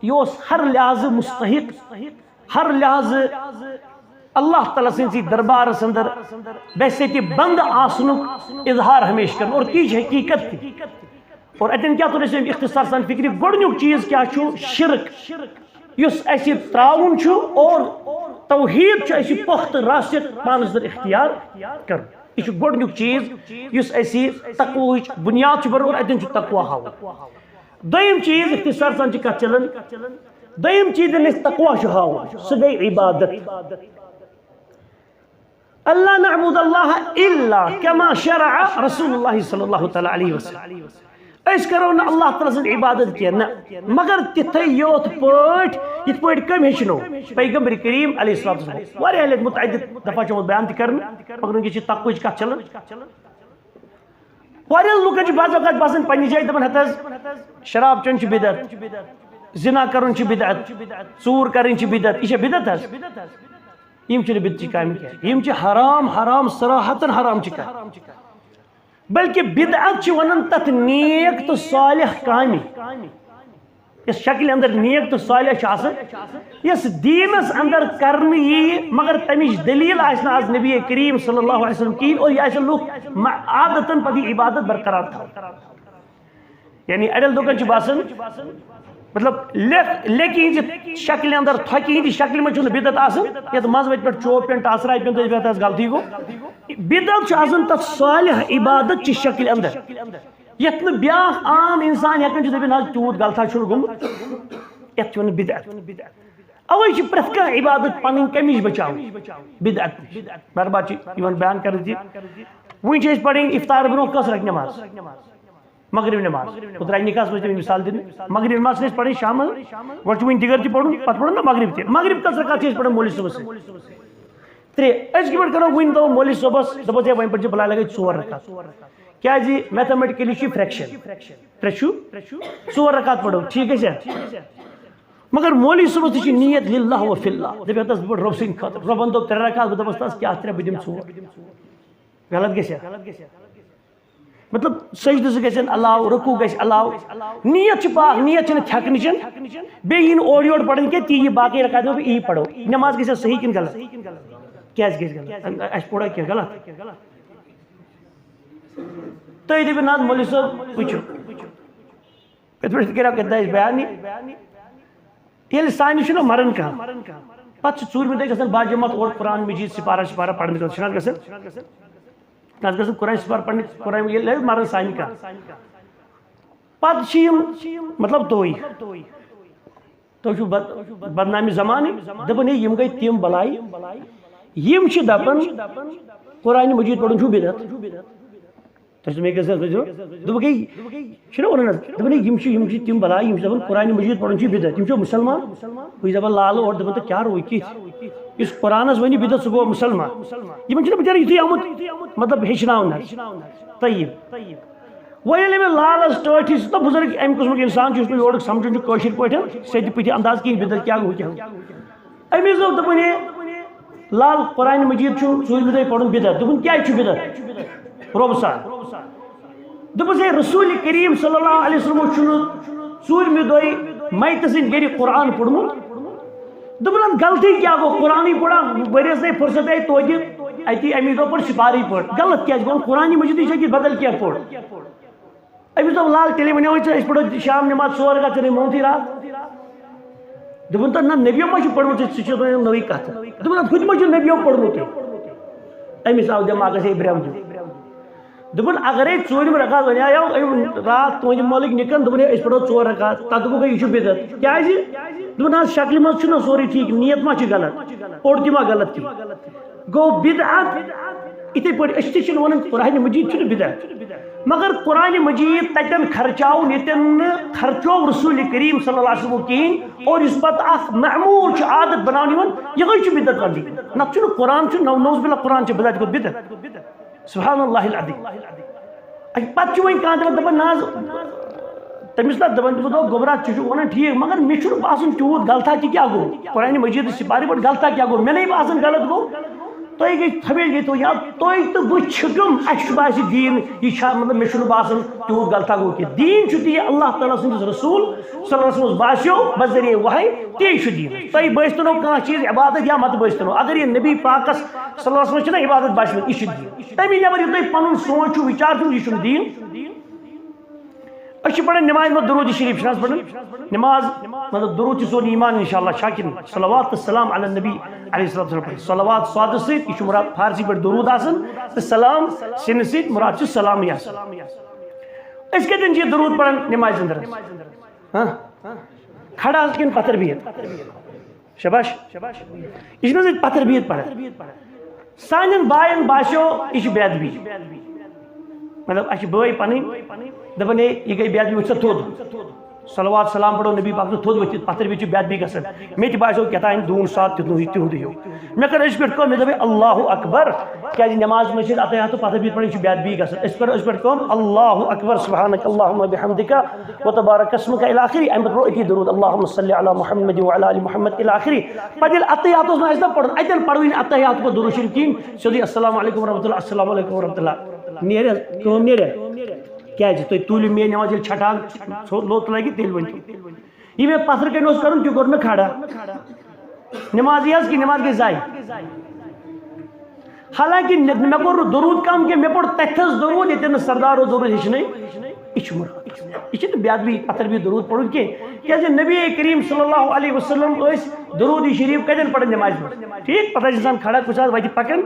یہِ اوس ہر لحاظٕ مستحق ہر لحاظٕ اللہ تعالیٰ سٕنٛدسٕے دربارس انٛدر بحثیتہِ بنٛد آسنُک اظہار ہمیشہٕ کرُن اور تی چھِ حقیٖقت تہِ اور اتٮ۪ن کیٛاہ توٚر اَسہِ اختصار سان فکرِ گۄڈنیُک چیٖز کیٛاہ چھُ شرک یُس اَسہِ ترٛاوُن چھُ اور توحیٖد چھُ اَسہِ پۄختہٕ راسِیت پانس انٛدر اختیار کرُن یہِ چھُ گۄڈنیُک چیٖز یُس اَسہِ تقواہٕچ بُنیاد چھُ برابر اور اتٮ۪ن چھُ تقوا ہاوُن دوٚیِم چیٖز اختصار سان چھِ کتھ چلان دوٚیِم چیٖز ییٚلہِ اَسہِ تقوا چھُ ہاوُن سُہ گٔے عبادت اللہ نعبد اللہ الا کما شرع رسول اللہ صلی اللہ تعالیٰ علیہ وسلم أسۍ کرو نہٕ اللہ تعالیٰ سٕنٛز عبادت کینٛہہ نہ مگر تِتھٕے یوت پٲٹھۍ یِتھ پٲٹھۍ کٔمۍ ہیٚچھنو پیغمبر کریم علیہ الصلوۃ والسلام واریاہ لٹہِ متعدد دفعہ چھُ آمُت بیان تہِ کرنہٕ مگر وٕنکیٚس چھِ تقوہٕچ کتھ چلان واریاہ لُکن چھُ بعض اوقات باسان پننہِ جایہِ دپان ہتہٕ حظ شراب چیوٚن چھُ بدعت زنا کرُن چھُ بدعت ژوٗر کرٕنۍ چھِ بدعت یہِ چھا بدعت حظ یِم چھِنہٕ بدعتٕچ کامہِ کینٛہہ یِم چھِ حرام حرام صراحتن حرام چھِ کتھ بلکہ بدعت چھِ ونان تتھ نیک تہٕ صالح کامہِ یس شکلہِ اندر نیک تہٕ صالح چھِ آسان یس دیٖنس اندر کرنہٕ یی مگر تمِچ دلیٖل آسہِ نہٕ آز نبی کریم صلی اللہ علیہ وسلم کہیٖنۍ اور یہِ آسن لُکھ عادتن پتہٕ یہِ عبادت برقرار تھاوان یعنی اڑٮ۪ن لُکن چھُ باسان مطلب لیٚکہِ ہِنٛزِ شکلہِ اندر تھۄکہِ ہِنٛدِ شکلہِ منٛز چھُنہٕ بدعت آسان یتھ منٛز وتہِ پٮ۪ٹھ چوب پٮ۪ن ٹاسراے پٮ۪ن تہٕ پٮ۪ٹھ غلطی گوٚو بدعت چھُ آسان تتھ صالح عبادت چہِ شکلہِ اندر یتھ نہٕ بیٛاکھ عام انسان ہٮ۪کان چھُ دٔپِتھ حظ تیوٗت غلطا چھُنہٕ گوٚمُت یتھ چھِ ونان بدعت اوے چھِ پرٛٮ۪تھ کانٛہہ عبادت پنٕنۍ کمہِ نِش بچاوٕنۍ بدعت نِش برباد چھِ یِوان بیان کرنہٕ زِ وُنہِ چھِ أسۍ پرٕنۍ افطار برونٛہہ کۄس رکھ نٮ۪ماز مغرب نٮ۪ماز اوترٕ نکاحس منٛز تہِ مثال دِنہٕ مغرب نٮ۪ماز چھِ أسۍ پرٕنۍ شامس گۄڈٕ چھُ وُنہِ دِگر تہِ پرُن پتہٕ پرُن نا مغرب تہِ مغرب کٔژ رکعت چھِ أسۍ پران مولوی صٲبس سۭتۍ ترٛےٚ أسۍ کِتھ پٲٹھۍ کرو وُنہِ دپو مولوی صٲبس دپوس ہے وۄنۍ پٔرزِ بلاے لگے 4 رکعت کیا جی میتھمیٹکلی چھ فریکشن ترچو 4 رکعت پڑھو ٹھیک ہے مگر مولوی صبح تھی نیت للہ و فی اللہ دپس بڑ رب سن خاطر ربن دپ 3 رکعت بہ دپس تس کیا 3 بدم 4 غلط گژھیا مطلب سجدہ سے گژھن علاو رکوع گژھِ علاو نیت چھ پاک نیت چھ تھکنچن بیین اور یور پڑھن کے تی باقی رکعت میں ای پڑھو نماز گژھِ صحیح کن غلط کیا گژھِ غلط اس پڑھا کیا غلط تو یہ دپن مولوی صاحب وچھو پتہ کرا کتنا بیان یل سانہ چھ مرن کھان پتہ 4 دہ گژھن با جماعت اور قرآن مجید سپارہ پڑھنے گژھن قرآن سپارہ پڑھنے قرآن یل مرن سانہ کھان پتہ مطلب تو بدنامی زمانہ دپن یم گئی تم بلائی یم چھ دپن قرآن مجید پڑھن چھ بدعت تم بلائی قرآن مجید پڑھن بدعت تم مسلمان بھائی دپان لال اور دپان تو کیا روی کت اس قرآنس ونی بدعت سہ گو مسلمان یہ بچار یتھی آمت مطلب ہیچناؤن طیب ویل لالس ٹاٹھی تو بزرگ ام قسمک انسان اس یور سمجھن کاشر پہ سیدھی پتہ انداز کہیں بدعت کیا گو کیا امس دوپ دپان لال قرآن مجید 4 دہ پڑھن بدعت دپان کیا بدعت روب سان دپس ہے رسول کریم صلی اللہ علیہ وسلم 4 دہ میت سن گر قرآن پوڑمت دپن غلطی کیا گو قرآن پڑھا ورس نہیں فرصت آئی توتہ اتی امی دہ پڑ سپاری پڑ غلط کیا قرآن مجید یہ بدل کیا پڑ امس دپ لال تیلے ونو اس پڑھو شام نماز 4 رکعت ژے مونتھی رات دپن تو نہ نبیو ما پڑھمت ژے نوی کت دپن خود ما نبیو پڑھمت امس آو دماغس ہے برم دپن اگرے 4 رکعت ونیو رات تہذ مولک نکن دپن اس پڑھو 4 رکعت تک دپو یہ بدعت کیا دپن حظ شکل من چھ سوری ٹھیک نیت ما غلط پوڑ تہ ما غلط کی گو بدعت اتھے پہ اس ون قرآن مجید چھ بدعت مگر قرآن مجید تتن خرچاؤ یتن خرچو رسول کریم صلی اللہ علیہ وسلم کہین اور اس پتہ اخ معمول چھ عادت بناون یہ بدعت بندی نہ چھ قرآن چھ نوز باللہ قرآن چھ بدعت گو بدعت سبحان اللہ العظیم پتہ ون کان دپان ناز تمس نا دپان گوبرا ون ٹھیک مگر مے باسان تیوت غلطہ تہ کیا گو قرآن مجید سپارے پہ غلطہ کیا گو مے نہیں باسان غلط گو تھی گئی تھویل گئی تو یاد تھی تو بہ چھکم اس باس دین یہ مطلب مے باسان تیوت غلطہ گو کہ دین تی اللہ تعالیٰ سندس رسول صلی اللہ علیہ وسلم باسیو بذریعہ وحی تی دین تھی بستنو کھانا چیز عبادت یا مت بستنو اگر یہ نبی پاکس صلی اللہ علیہ وسلم عبادت باسن یہ دین تمہیں نبر یہ تھی پن سوچ وچار یہ دین اس پڑھن نماز میں درود شریف شاز پڑھن نماز مطلب درود سون ایمان انشاءاللہ شاکر صلوات السلام علی النبی علیہ الصلوۃ والسلام صلوات سواد سیت یہ مراد فارسی پہ درود آسن تو سلام سن سیت مراد سلام یا اس کے دن یہ درود پڑھن نماز اندر ہاں کھڑا کن پتھر بہت شباش یہ پتھر بہت پڑھن سان بائن باسیو یہ بے ادبی مطلب اچھا بھائی پن دپان یہ گئی بے ادبی وچ تھود صلوات سلام پڑھو نبی پاک تھود ورتھ پتھر بچ بے ادبی گژھان مے تہ باسیو کیتھان دون سات تہد ہیو مے کر اس پہ مے دپے اللہ اکبر کیا نماز میں اتحیات پتھر بچ پڑھن بے ادبی گژھان اس پہ اللہ اکبر سبحانک اللہم بحمدک وتبارک اسمک الی آخری ام پتہ اتی درود اللہم صلی علی محمد وعلی آل محمد الی آخری پتہ اتحیات میں اس پڑھن اتن پڑھو اتحیات کو درود شریف کین سیدھی السلام علیکم ورحمۃ اللہ السلام علیکم ورحمۃ اللہ نیرے کون نیرے کیا تھی تُلو می نماز چھٹان لوت لگی تیل ون یہ میں پتھر کن کرن تہ کور میں کھڑا نماز یہ کہ نماز گئی ضائع حالانکہ مے کور درود کم کہ مے پڑھ تتھس درود یتن سردار درود ہچن یہ مراد یہ بے ادبی پتھر بھی درود پڑھن کی نبی کریم صلی اللہ علیہ وسلم درود شریف کتن پڑھن نماز میں ٹھیک پتہ انسان کھڑا کچھ وتہ پکن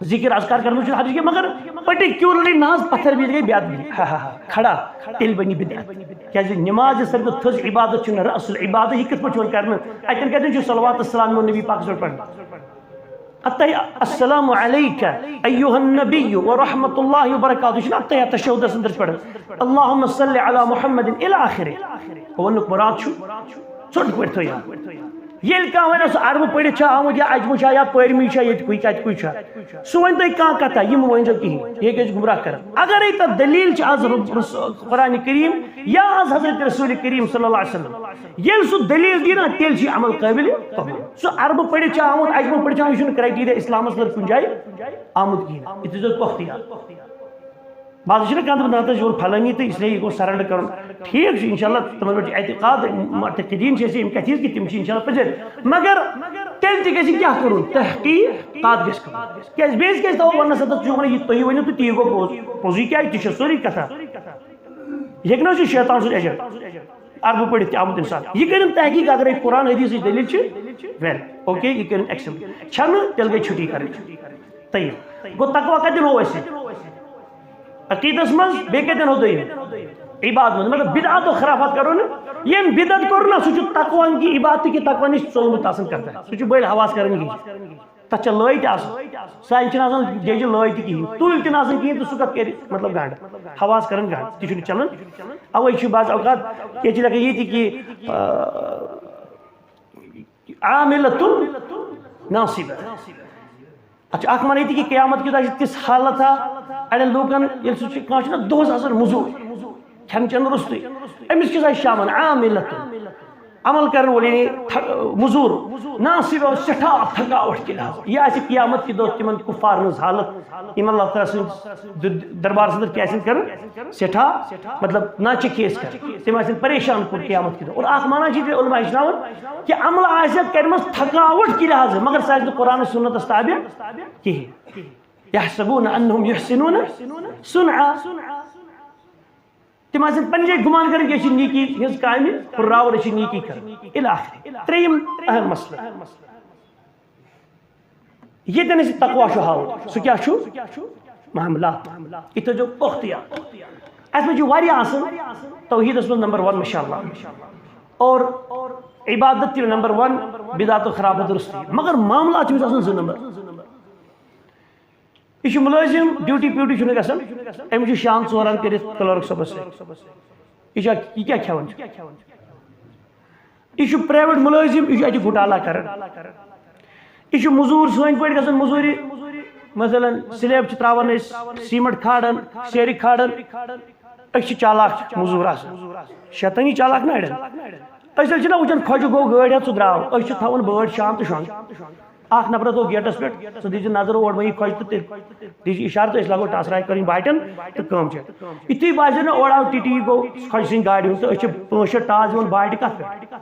ذکر اذکار کرنا حرج کی مگر پرٹیکولرلی ناز پتھر بھی گئی بے ادبی کھڑا تیل بنی بدعت کیا نماز سر تھز عبادت چھ رأس العبادت یہ کت پہ کرنا اتن کتن صلوات السلام نبی پاک پڑھ السلام علیکہ ایہا النبی ورحمۃ اللہ وبرکاتہ یہ اتحیات تشہد اندر پڑھ اللہم صلی علی محمد الی آخر ونک مراد ژھوٹ پہ تھو یل کان ون سہ عربہ پڑھت آمت یا اجمہ یا پرمی یہ کت کچھ سہ ون تھی کھانا کتھا یم ون زو کہین یہ گژھِ گمراہ کر اگر تر دلیل آز قرآن کریم یا آز حضرت رسول کریم صلی اللہ علیہ وسلم یل سہ دلیل دی نا تیل عمل قابل قبول سہ عربہ پڑھت آمت اجمہ پڑھت یہ کرائٹیریا اسلامس اندر کن جائے آمت کہین یہ تھی پختیار بعض کھانا یور پھلانی تو اس لیے یہ گو سرنڈر کر ٹھیک ان شاء اللہ تمہن پہ اعتقاد معتقدین یم کتھیز کہ تم ان شاء اللہ پذیر مگر تیل تہ گژھِ کیا کرن تحقیقات گژھِ کرن کیاز بیس کیاز تو ونس تہ ون تھی ورنو تو تی گو پوز پوزی کیا تہ سوری کتھا یہ نا شیطان سن ایجنٹ عربہ پڑھت تہ آمت انسان یہ کرن تحقیق اگر قرآن حدیث دلیل ویل اوکے یہ کرن ایکسپٹ چھن تیل گئی چھٹی کریں طیب گو تقوی کتن ہو اسے عقیدس مز بیتن ہو عبادت مز مگر بدعت و خرافات کرو نا یم بدعت کرو نا سہ تقوی کی عبادت کی تقوی نش ژولمت کرتا ہے سہ بڑ حواس کران کی تک لٲے تہ سان جیجہ لٲے تہ کہین تُل تہ نہ کہین تو سہ کت کر مطلب گنڈ حواس کران گنڈ تہ چلان اوے بعض اوقات یہ لگان یہ کہ عاملۃ ناصبہ اچھا اخ ون یہ کہ قیامت کی تس حالت اڑین لوکن یل سہ دہس آسان مزور کھین چین رستے امس کس شامن عاملۃ عمل کرن وول یعنی مزور ناصب سٹھا تھکاوٹ کے لحاظ یہ آسہ قیامت کی دہ تمن کفار ہز حالت یم اللہ تعالیٰ سن دربار اندر کیا کرن سٹھا مطلب ناچہ کھیس کر تم آسن پریشان کن قیامت کی دہ اور اخ مانا علماء ہچناون کہ عمل آسہ کرمس تھکاوٹ کی لحاظ مگر سہ آسہ قرآن سنتس تابع کہین یحسبون انہم یحسنون صنعا تم آسن پنہ جائے گمان کرن کہ نیکی ہز کامہ ہراور نیکی کرن الاخر تریم اہم مسئلہ یہ تن تقوی ہاؤن سہ کیا معاملات یہ جو اختیار اس میں واریاہ آسان توحیدس من نمبر 1 ماشاءاللہ اور عبادت تہ نمبر 1 بدعت و خرابت درستی مگر معاملات چھ آسان 2 نمبر یہ ملازم ڈیوٹی پیوٹی چھ گژھان امس شام 4 کرت کلرک صبس یہ کیا کھیون یہ پرائیویٹ ملازم یہ اتہ گھوٹالہ کران یہ مزور سن پہ گژھان مزوری مثلا سلیب تراوان سیمنٹ کھاڑان سیرِ کھاڑان اچھے چالاک مزور آسان شیطانی چالاک نا اڑین نا وچان کھوجہ گو گاڑی سہ درٛاو أسۍ تھاون بٲڑ شام تو شام اخ نفر تو گیٹس پہ سہ دی نظر اور وہی کھوج تو دی اشارہ تو لگو ٹاسرائی کریں باٹن تو کم یتھی باسے نا اور آو ٹی ٹی گو کھوج سن گاڑی ہوں تو 5-6 ٹاس دِوان باٹہِ کت پہ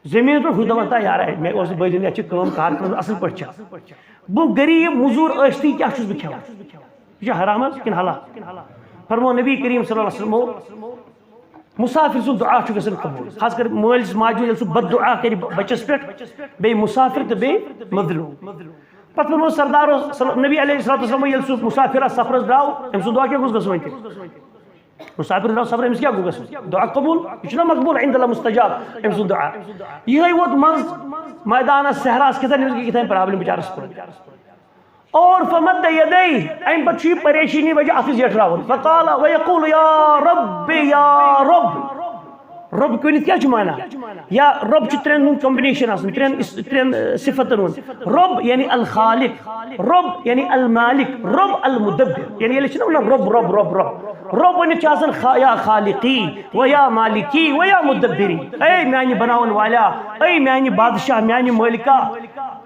زمین پہ ہُہ دپان تا یار مے اوس بٲدِن اتھ کٲم کار کران اصل پٲٹھۍ بہٕ غریب مزور ٲستی کیا چھُس بہٕ کھٮ۪وان یہ حرام حظ کِنہٕ حلال فرمو نبی کریم صلی اللہ علیہ وسلم مسافر سن دعا چھ گژھان قبول خاص کر مالس ماجہ یل سہ بد دعا کر بچس پہ بی مسافر تو بی مظلوم پتہ فرمو سردار نبی علیہ الصلوۃ والسلام یل سہ مسافر سفرس درٛاو أمۍ سُنٛد دعا کیا گوٚژھ گژھُن مسافر درٛاو سفر أمِس کیا گوٚو گژھُن دعا قبول یہ چھُنہ مقبول عند اللہ مستجاب أمۍ سُنٛد دعا یہے ووت منٛز میدانس صحراس کتھن أمِس گٔے کتھن پرابلم بچارس پہ اور فمد یدی ام پتہ یہ پریشانی وجہ اتھ زیٹھراون فقال ويقول یا رب رب کنت کیا مانا یا رب چھ 3 کمبینیشن آسان 3 صفتن رب یعنی الخالق رب یعنی المالک رب المدبر یعنی یہ چھنا رب رب رب رب رب ون چھ یا خالقی و یا مالکی و یا مدبری اے میانی بناون والا اے میانی بادشاہ میانی مالکہ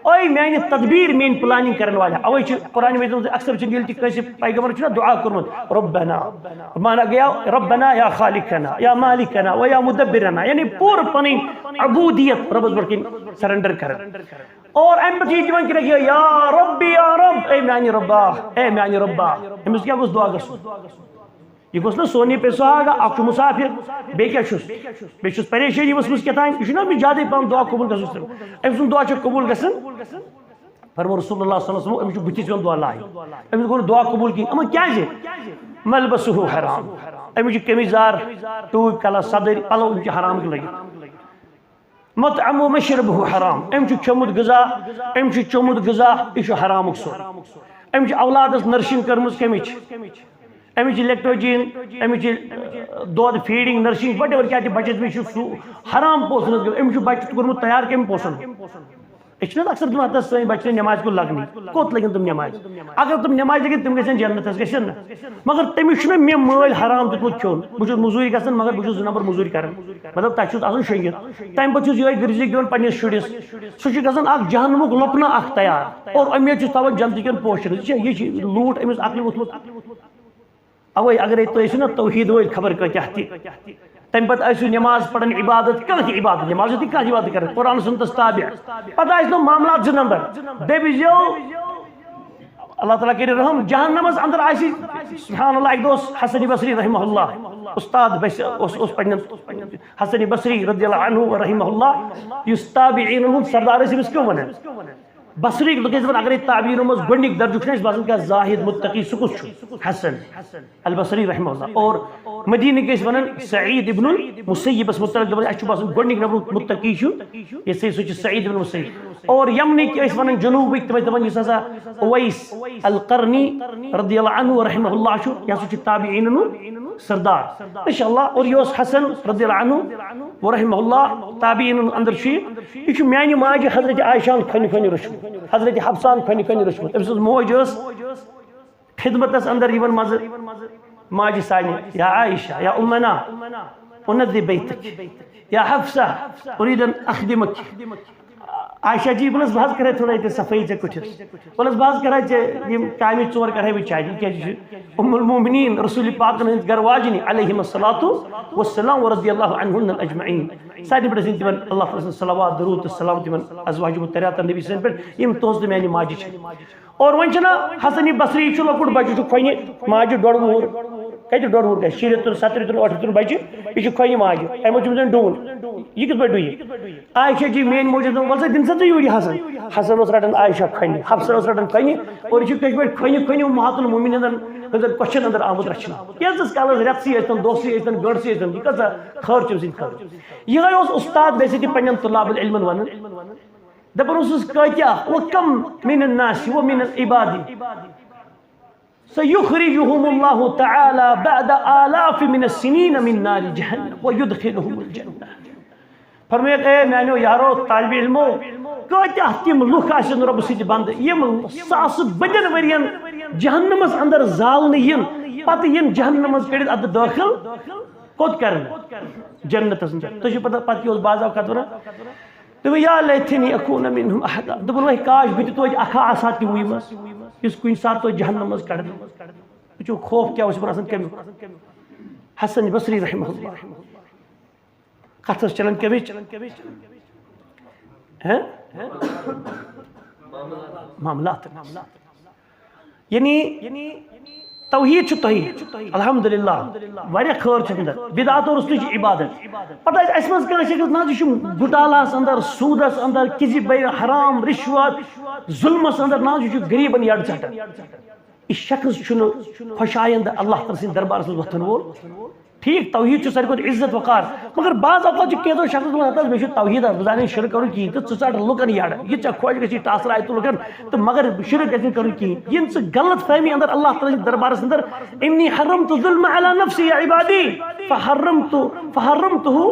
اے میانی تدبیر مین پلاننگ کرن والا اوے قرآن مجید اکثر چھ یل تہ کٲنٛسہِ پیغمبر چھ دعا کرمت ربنا مانا گیا ربنا یا خالقنا یا مالکنا و یا مدبرنا یعنی پور پنی عبودیت رب برکن سرنڈر کرن اور ام پتہ یہ دِوان کیا یا رب اے میانی ربا اے میانی ربا امس کیا گوٚژھ دعا گژھُن یہ گوٚژھ نا سونی پہ سہاگا اکھ مسافر بیٚیہِ چھُس پریشانی ؤژھمٕژ کیٛاتھانۍ یہِ چھُنہ أمِس زیادے پہم دعا قبول گژھُن أمۍ سُنٛد دعا چھُ قبول گژھان فرمو رسول اللہ صلی اللہ علیہ وسلم أمِس چھُ بٕتھِس یِوان دعا لاگہِ أمِس گوٚو نہٕ دعا قبول کِہیٖنۍ اما کیٛازِ ملبسُہ حرام أمِس چھُ قمیٖضار ٹوٗپۍ کلس صدٕرۍ پلو یِم چھِ حرام لٲگِتھ مطعم و مشربہ حرام أمۍ چھُ کھیوٚمُت غذا أمۍ چھُ چوٚمُت غذا یہِ چھُ حرامُک سورُے أمۍ چھِ اولادس نرشنگ کٔرمٕژ کمِچ امچ لیکٹوجین امچ دود فیڈنگ نرسنگ وٹ ایور کیا بچس میں سہ حرام پوسن امس بچہ کورمت تیار کم پوسن یہ اکثر دن سن بچے نماز کو لگنی کوت لگن تم نماز اگر تم نماز لگن تم گھن جنتس گھن نا مگر تمس مے مل حرام دیتمت کھیون بہت موزوری گھان مگر بہت 2 نمبر موزوری کران مطلب تک آسان شنگت تمہ پتہ یہ گرزی دون پنس شرس سہ گھان اخ جہنمک لپنہ اخ تیار اور امید تھوان جنتی کن پوشن یہ لوٹ امس عقل ووتمت اوے اگر تھی نا توحید ول خبر کتیا تہ تم پتہ آسو نماز پڑھن عبادت کانٛہہ عبادت نماز تھی کانٛہہ عبادت کر قرآن سنتس تابع پتہ آسنو معاملات 2 نمبر دپزیو اللہ تعالیٰ کر رحم جہنمس اندر آسی سبحان اللہ ایک دوس حسن بصری رحمہ اللہ استاد اس پڑھن حسن بصری رضی اللہ عنہ رحمہ اللہ یس تابعین ہند سردار اس کیوں ونان بصری اگر تعبیر مز گنڈک درجک باسان کیا زاہد متقی سکس حسن البصری رحمہ اللہ اور مدینہ کے ونان سعید ابن المسیب متعلق دپان باسان گنڈک نبر متقی یہ سہ سعید ابن المسیب اور یمنک ونان جنوبک تم دپان اس ہسا اویس القرنی رضی اللہ عنہ رحمہ اللہ یہ ہسا تابعین سردار ماشاء اللہ اور یہ حسن رضی اللہ عنہ ورحمہ اللہ تابعین اندر یہ میانہ ماجہ حضرت عائشہ کھن کھن رچمت حضرت حفصان کھن کھن رچمت امس موج خدمتس اندر یون مز ماجہ سانہ یا عائشہ یا امنا انذ بیتک یا حفصہ اريد ان اخدمک عائشہ جی بلس بہت کرے تھوڑا یہ صفائی سے کچھ بلس بہت کرے یہ کامی 4 کرے بھی چاہیے کہ ام المومنین رسول پاک نے گھر واجنی علیہم الصلاۃ والسلام ورضی اللہ عنہن اجمعین ساری بڑے سن تمن اللہ تعالی صلوات درود السلام تمن ازواج مطہرات نبی صلی اللہ علیہ وسلم یم توس میانی ماجی اور ون چنا حسن بصری چھ لکٹ بچہ کھنہ ماجہ 1.5 وُہر کتہ 1.5 وُہر گژھِ 70 70 78 بچہ یہ کھنہ ماجہ امہ چھ ڈون یہ کت پہ ڈویہ عائشہ جی مین موجود ول دن سا یوری حسن حسن اس رٹان عائشہ کھنہ حفصہ اس رٹان کھنہ اور یہ کت پہ کھنہ کھنہ امہات المؤمنین اندر کوشچن اندر آمد رچنا کیس کالس رتسی ٲسۍتن دوستی ٲسۍتن گڑسی ٲسۍتن یہ کتہ خیر چم سن خبر یہ استاد بیسے پنن طلاب العلم ونان دپان اوسس کتیا وکم من الناس ومن العباد سيخرجهم الله تعالى بعد آلاف من السنين من نار جهنم ويدخلهم الجنة فرمایت اے میانو یارو طالب علمو کتیا تم لوک آسن رب سۭتۍ بند یم ساس بدین ورین جہنمس اندر زالن ین پتہ ین جہنمس کڑت اد داخل کوت کرن جنتس اندر تہ چھ پتہ پتہ کیوس باز اوقات ونان دپ یا لیتنی اکون منهم احد دپن وے کاش بت تو اکھا آسا تموی مس اس کن سات تو جہنم مز کڑ وچو خوف کیا اس براسن کم حسن بصری رحمہ اللہ کتس چلن کمچ معاملات یعنی توحید چھ توحید الحمدللہ واریاہ خیر چھ اندر بدعات اور رسول چھ عبادت پتہ اس مز کان شکل نا چھ گٹالاس اندر سودس اندر کسی بے حرام رشوت ظلمس اندر نا چھ غریبن یڑ ژٹان یہ شخص چھن خوشایند اللہ تعالی سن دربار مز وتھن وول ٹھیک توحید چھ ساری کھت عزت وقار مگر بعض اوقات چھ کینٛژو شخص ونان مے چھ توحید بزانن شرک کرن کہین تو ژٹ لکن یڑ یہ چھ خوش گژھی ٹاسر آئی تو لکن تو مگر شرک گژھن کرن کہین یم ژ غلط فہمی اندر اللہ تعالی دربار اندر انی حرمت الظلم علی نفسی یا عبادی فحرمته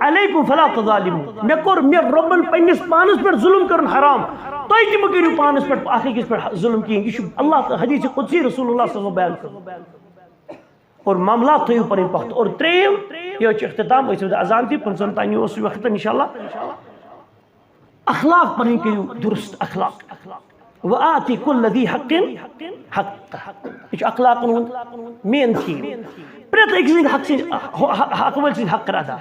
علیکم فلا تظالموا مے کور مے ربن پنس پانس پہ ظلم کرن حرام تھی تم کرو پانس پہ اخس پہ ظلم کہین یہ اللہ حدیث قدسی رسول اللہ صلی اللہ علیہ وسلم بیان کر اور معاملات تھو پن پخت اور تریم یہ اختتام اذان تھی 5 تانی اس وقت انشاءاللہ اخلاق پن کرو درست اخلاق وآتی کل ذی حق حق یہ اخلاق مین تھی پریت ایک سن حق سن حق ول سن حق ادا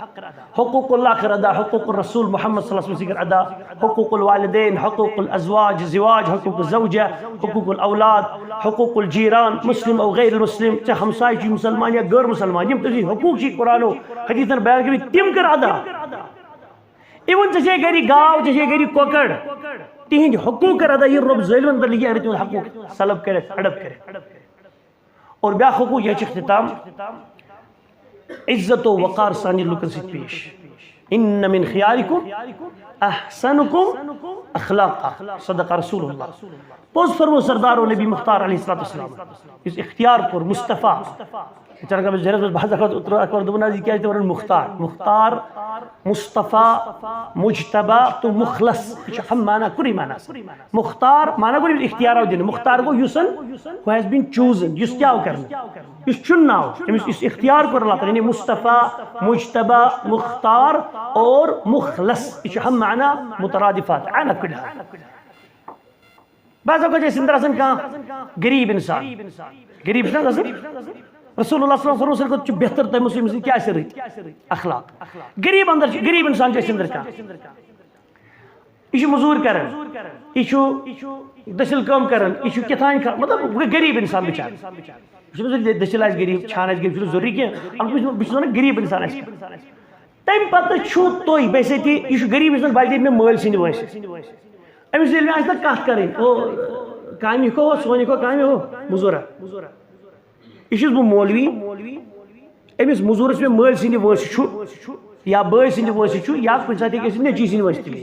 حقوق اللہ کر ادا حقوق الرسول محمد صلی اللہ علیہ وسلم ادا حقوق الوالدین حقوق الازواج زواج حقوق الزوجہ حقوق الاولاد حقوق الجیران مسلم او غیر المسلم چاہے ہمسائے چھ مسلمان یا غیر مسلمان یم تھی حقوق چھ قرآن و حدیثن بیان کر تم کر ادا ایون چھ گری گاو چھ گری کوکڑ تہند حقوق کر ادا یہ رب ظالمن پر لگی تہند حقوق سلب کرے ہڑپ کرے اور بیا حقوق یہ اختتام عزت و وقار سانی لکن ست پیش ان من خیارکم احسنکم اخلاقا صدق رسول اللہ پوز فرمو سردار و نبی مختار علیہ السلام اس اختیار کور مصطفیٰ چنانکہ میں ذہنس میں بعض اکبر دبنا جی کیا ہے مختار مختار مصطفیٰ مجتبہ تو مخلص ہم مانا کری مانا مختار مانا کری اختیار دین مختار کو یوسن who has been chosen یس کیا کرنا یس چننا اس اختیار کر اللہ تعالی یعنی مصطفیٰ مجتبہ مختار اور مخلص ہم مانا مترادفات عنا کل حال بعض اوقات جیسے اندر حسن کہاں غریب انسان غریب انسان رسول اللہ صلی اللہ علیہ وسلم کو بہتر تر مسلم سے کیا سر اخلاق غریب اندر غریب انسان جیسے اندر کا یہ مزور کرن یہ دسل کام کرن یہ کتان مطلب غریب انسان بچار دسل آس غریب چھان آس غریب ضروری کی بہت غریب انسان تم پتہ چھو تھی بیسے تھی یہ غریب انسان بچے میں مل سند ویسے امس یل میں کت کریں کامہ ہو سونی کو کامہ ہو مزورہ یہ بہ مولوی امس مزورس میں مل سند ویسے یا بٲے سند ویسے یا کن سات نیچی سند ویسے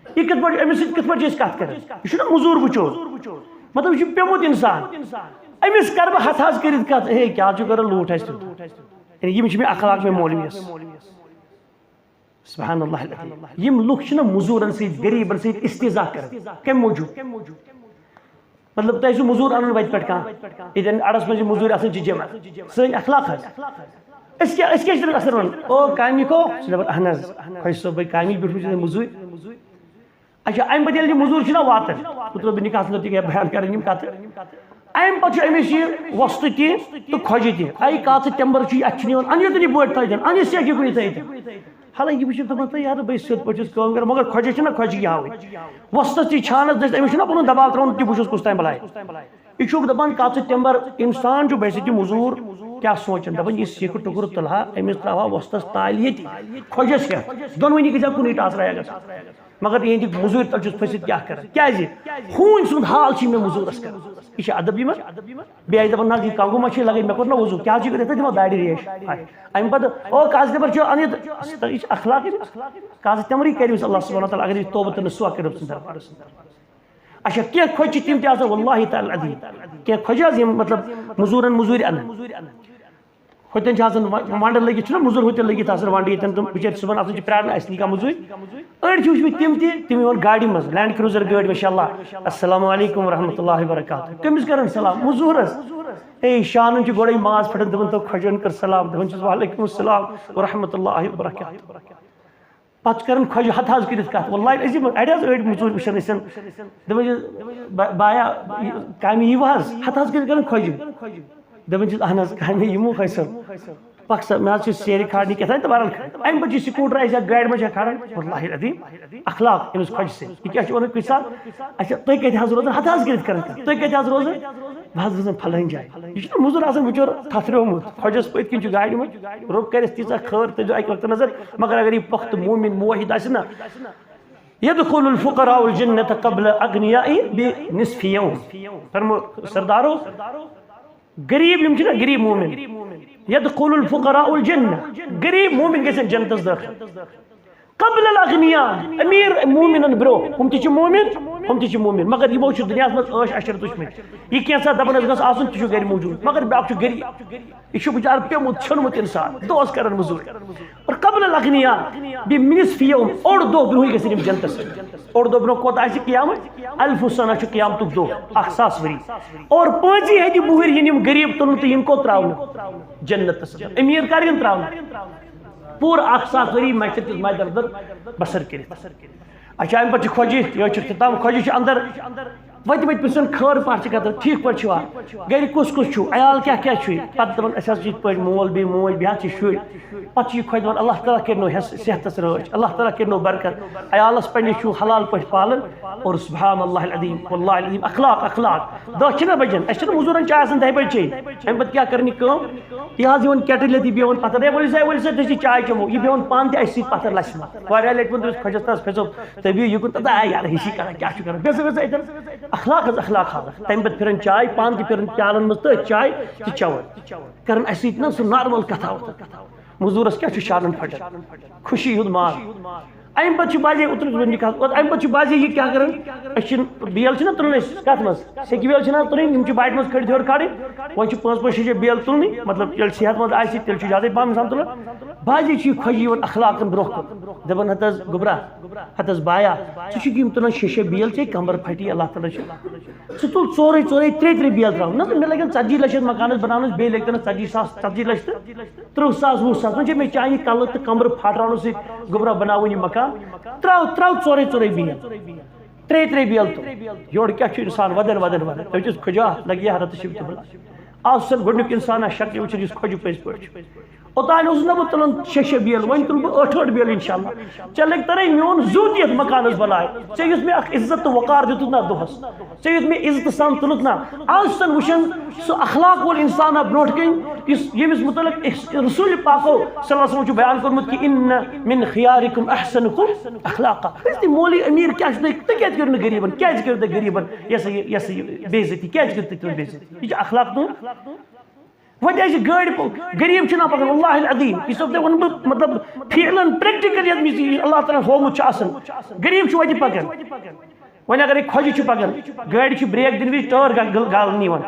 یہ کت پہ امس کت پہ کت کریں یہ مزور بچو مطلب یہ پیومت انسان امس کر بہ ہتھ حظ کرت کت ہے کیا کر لوٹ یعنی یہ میں اخلاق میں مولوی سبحان اللہ یم لوگ مزورن سی غریبن سی استہزاء کرن کم موجود مطلب تہ سو مزور ان وت پٹ کان یتن اڑس مز مزور آسن جمع سن اخلاق اس کیا اثر ون او کامی کو اہن خوش صبح کامی بیٹھ مزور اچھا ام بدل یہ مزور چھنا واتن مطلب نکاح نتی بیان کرن یم کت ام پچ امس یہ وسط تی تو کھوج تی ای کات ٹمبر چھ اچ نیون ان یتنی بوٹ تھن ان سے کی کوئی تھے حالانکہ بچ دپان یار بھائی سیت پچس کام کر مگر کھوج چھ نا کھوج کی ہاوی وسط تی چھانس دس امس چھنا پن دباؤ ترون تی بچس کس تام بلائے یہ چھ دپان کات ٹمبر انسان جو بیسے تی مزور کیا سوچن دپان یہ سیک ٹکر تلہا امس تراوا وسطس تال یہ کھوجس کیا دونونی گژھا کُنی ٹاس رہے گا مگر یہ مزور تل چھس پھسِتھ کیا کر کیازِ ہوٗنۍ سُنٛد حال چھ مےٚ مزورس کر یہ ادب یہ بیٚیہِ آسہِ دپان نہ یہ کنگو مچھ لگے مےٚ کوٚر نا وضو کیا کر دِوان دارِ ریش امہِ پتہٕ او کاز ٹمبر چھُ انِتھ یہ اخلاق کاز ٹمبرٕے کر اللہ سبحانہ تعالیٰ اگر یہ توبہ تہٕ نصوح کٔرِو ژٕ دربارس اچھا کینٛہہ کھۄج چھِ تِم تہِ آسان واللہ تعالیٰ عظیٖم کینٛہہ کھۄجہِ حظ یِم مطلب مزورن مزوٗرۍ انان ہوتن آسان ونڈ لگت مزور ہوتن لگت آسان ونڈ یتن تم بچار صبح آسان پرارن اس کا مزور اڑ وچ تم تم گاڑی مز لینڈ کروزر گاڑی ماشاء اللہ السلام علیکم ورحمۃ اللہ وبرکاتہ کمس کرن سلام مزورس اے شانن چھ گوڑے ماز پھٹن دپن تو کھجن کر سلام دپن چھ وعلیکم السلام ورحمۃ اللہ وبرکاتہ پت کرن کھج ہتھ حظ کرت کت واللہ عظیم اڑ حظ اڑ مزور وشن اسن دپن بایا کامی یہ حظ ہتھ حظ کرن کھج دپان چھس اہن حظ کامے یمو کھسن پکسا میں حظ سیرِ کھارنی کتان تو بہرحال ام پتہ سکوٹر آسیا گاڑی مجھ کھارن واللہ العظیم اخلاق امس کھج سے یہ کیا ون کس سات اچھا تھی کتہ حظ روزان ہتھ حظ کرت کران تھی کتہ حظ روزان بہ حظ روزان پھلٲنۍ جایہِ یہ مزور آسان بچور تھتھریومت کھجس پٔتۍ کِنۍ چھُ گاڑِ منٛز روٚب کرٮ۪س تیٖژاہ خٲر تھٲیزیو اکہِ وقتہٕ نظر مگر اگر یہ پختہٕ مومن موحد آسہِ نا يدخل الفقراء الجنة قبل اغنياء بنصف يوم فرمو سردارو غریب یم چھنا غریب مومن يدخل الفقراء الجنة غریب مومن گژھن جنتس داخل قبل الاغنياء امیر مومنن برو ہم تہ مومن مومن مگر یہ چھ دنیا مز عش عشرت وچمت یہ کینسا دپان گھس آسن تہ گھر موجود مگر بیاکھ چھ غریب یہ بچار پیومت چھنمت انسان دوس کرن مزور اور قبل الاغنياء بنصف يوم اوڑ دو برونٛہٕے گژھن یم جنتس اوڑ دو برونٛہہ کوت آسہِ قیامت 1000 سنہ چھ قیامتک دو 1000 ؤری اور 5 ہدی بُہر یم غریب تلن تہ یم کو تراون جنتس امیر کرن تراون پور 1000 ؤری معیشت مادر در بسر کرت اچھا ام پتہ کھوجی یہ کتاب کھوجی اندر وت وت پرسن خیر پہ کتر ٹھیک پہ گر کس کس عیال کیا پتہ دپان اس پہ مول بی موج بیت شر پتہ یہ کھوج دپان اللہ تعالیٰ کرنو صحتس راچ اللہ تعالیٰ کرنو برکت عیالس پنس حلال پہ پالن اور سبحان اللہ العظیم واللہ العظیم اخلاق اخلاق دہ چھنا بجن اس مزورن چائے آسان 10 بجے چین ام پتہ کیا کرنی کام یہ حظ یون کیٹل یہ بیہون پتھر ول سا تھی چائے چمو یہ بیہون پان تہ اس پتھر لسہ مت واریاہ لٹہ ون کھوجس تس پھسو تبھی یہ کن یار ہشی کران کیا کران بیس اتن اخلاق اخلاق حالت تم پتہ پھرن چائے پان تہ پھرن پیالن مز تھی چائے تہ چون کرن اس نا سہ نارمل کتھا وتھا مزورس کیا شانن پھٹن خوشی ہند مال ام پتہ بازے اتر ام پتہ بازے یہ کیا کران بیل چھنا تلن کت مز سیکہ بیل چھنا تلن باٹہ مز کھڑ ہور کھڑ ون 5-6 بیل تلنی مطلب یل صحت مند آسی تیل زیادہ پہم انسان تلن بازے خوشی یوان اخلاقن برہ کن دپان ہتس گوبرا ہتس بایا ژٕ تلان 6 بیل ژے کمبر پھٹی اللہ تعالیٰ ژٕ تل 4 بیل تراو نا مے لگن 40 لچھ مکانس بناونس بی لگتن 40 لچھ 30 ساس 20 ساس وۄنۍ چھِ مےٚ چانہِ کلہٕ تہٕ کمبرٕ پھاٹراونہٕ سۭتۍ گوبرا بناوُن یہِ مکان تراو 4 بیل 3 بیل تل یور کیا انسان ودن تجھس کھجا لگی حرت شب تبلا آج سن گۄڈنیُک انسان شکل وچھن یُس کھوجہِ پٔزۍ پٲٹھۍ اوتانۍ اوسُس نہٕ بہٕ تُلان 6 بیل وۄنۍ تُلہٕ بہٕ 8 بیل انشاءاللہ ژےٚ لگہِ ترے میون زوٗ تہِ یتھ مکانس بلاے ژےٚ یُس مےٚ اکھ عزت تہٕ وقار دِتُتھ نا دۄہس ژےٚ یُتھ مےٚ عزتہٕ سان تُلُتھ نا آز چھُ سن وٕچھان سُہ اخلاق وول انسانا برونٛٹھ کَنۍ یُس ییٚمِس متعلق رسول پاکو صلی اللہ علیہ وسلم چھُ بیان کوٚرمُت کہِ ان من خیارکم احسنکم اخلاقا تہِ مولوی امیر کیٛاہ چھُ تُہۍ کیٛازِ کٔرِو نہٕ غریٖبن کیٛازِ کٔرِو تُہۍ غریٖبن یہِ سا یہِ بے عزتی کیٛازِ کٔرِو تُہۍ تِمن بے عزتی یہِ چھُ اخلاق تُہُنٛد وجہ گاڑی غریب چھُنہ پکان واللہ العظیم یہ سب ون بہٕ مطلب فعلن پریکٹیکل یتھ منٛز اللہ تعالیٰ ہومُت چھُ آسان غریب چھُ وتہِ پکان وۄنۍ اگر کھۄجہِ چھُ پکان گاڑِ چھِ بریک دِنہٕ وِزِ ٹٲر گالنہٕ یِوان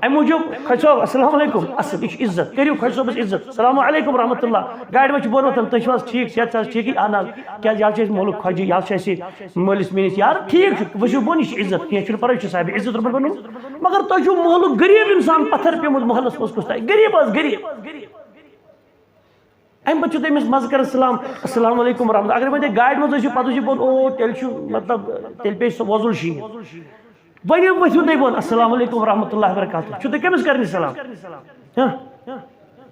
امہِ موٗجوٗب خۄجہِ صٲب السلام علیکم اصل یہِ چھُ عزت کٔرِو خۄجہِ صٲبس عزت السلام علیکم رحمۃ اللہ گاڑِ منٛز چھُ بۄن وۄتھان تُہۍ چھِو حظ ٹھیٖک صحت چھِ حظ ٹھیٖکٕے اہن حظ کیٛازِ یہِ حظ چھُ اَسہِ مولوٗک خۄجہِ یہِ حظ چھُ اَسہِ مٲلِس میٲنِس یار ٹھیٖک چھُ ؤسِو بۄن یہِ چھُ عزت کینٛہہ چھُنہٕ پرواے یہِ چھُ صاحبِ عزت روٚٹمُت بنومُت مگر تۄہہِ چھُو مولوٗک غریٖب انسان پتھر پیوٚمُت محلس منٛز کُس تانۍ غریٖب حظ غریٖب امہِ پتہٕ چھُ تٔمِس مزٕ کران سلام السلام علیکم ورحمتہ اگر وۄنۍ تُہۍ گاڑِ منٛز ٲسِو پتہٕ ٲسِو بۄن او تیٚلہِ چھُ مطلب تیٚلہِ پیٚیہِ سُہ وۄزُل شیٖن وۄنۍ ؤتھِو تُہۍ بۄن السلام علیکم ورحمتہ اللہ وبرکاتہ چھُو تُہۍ کٔمِس کرنہِ سلام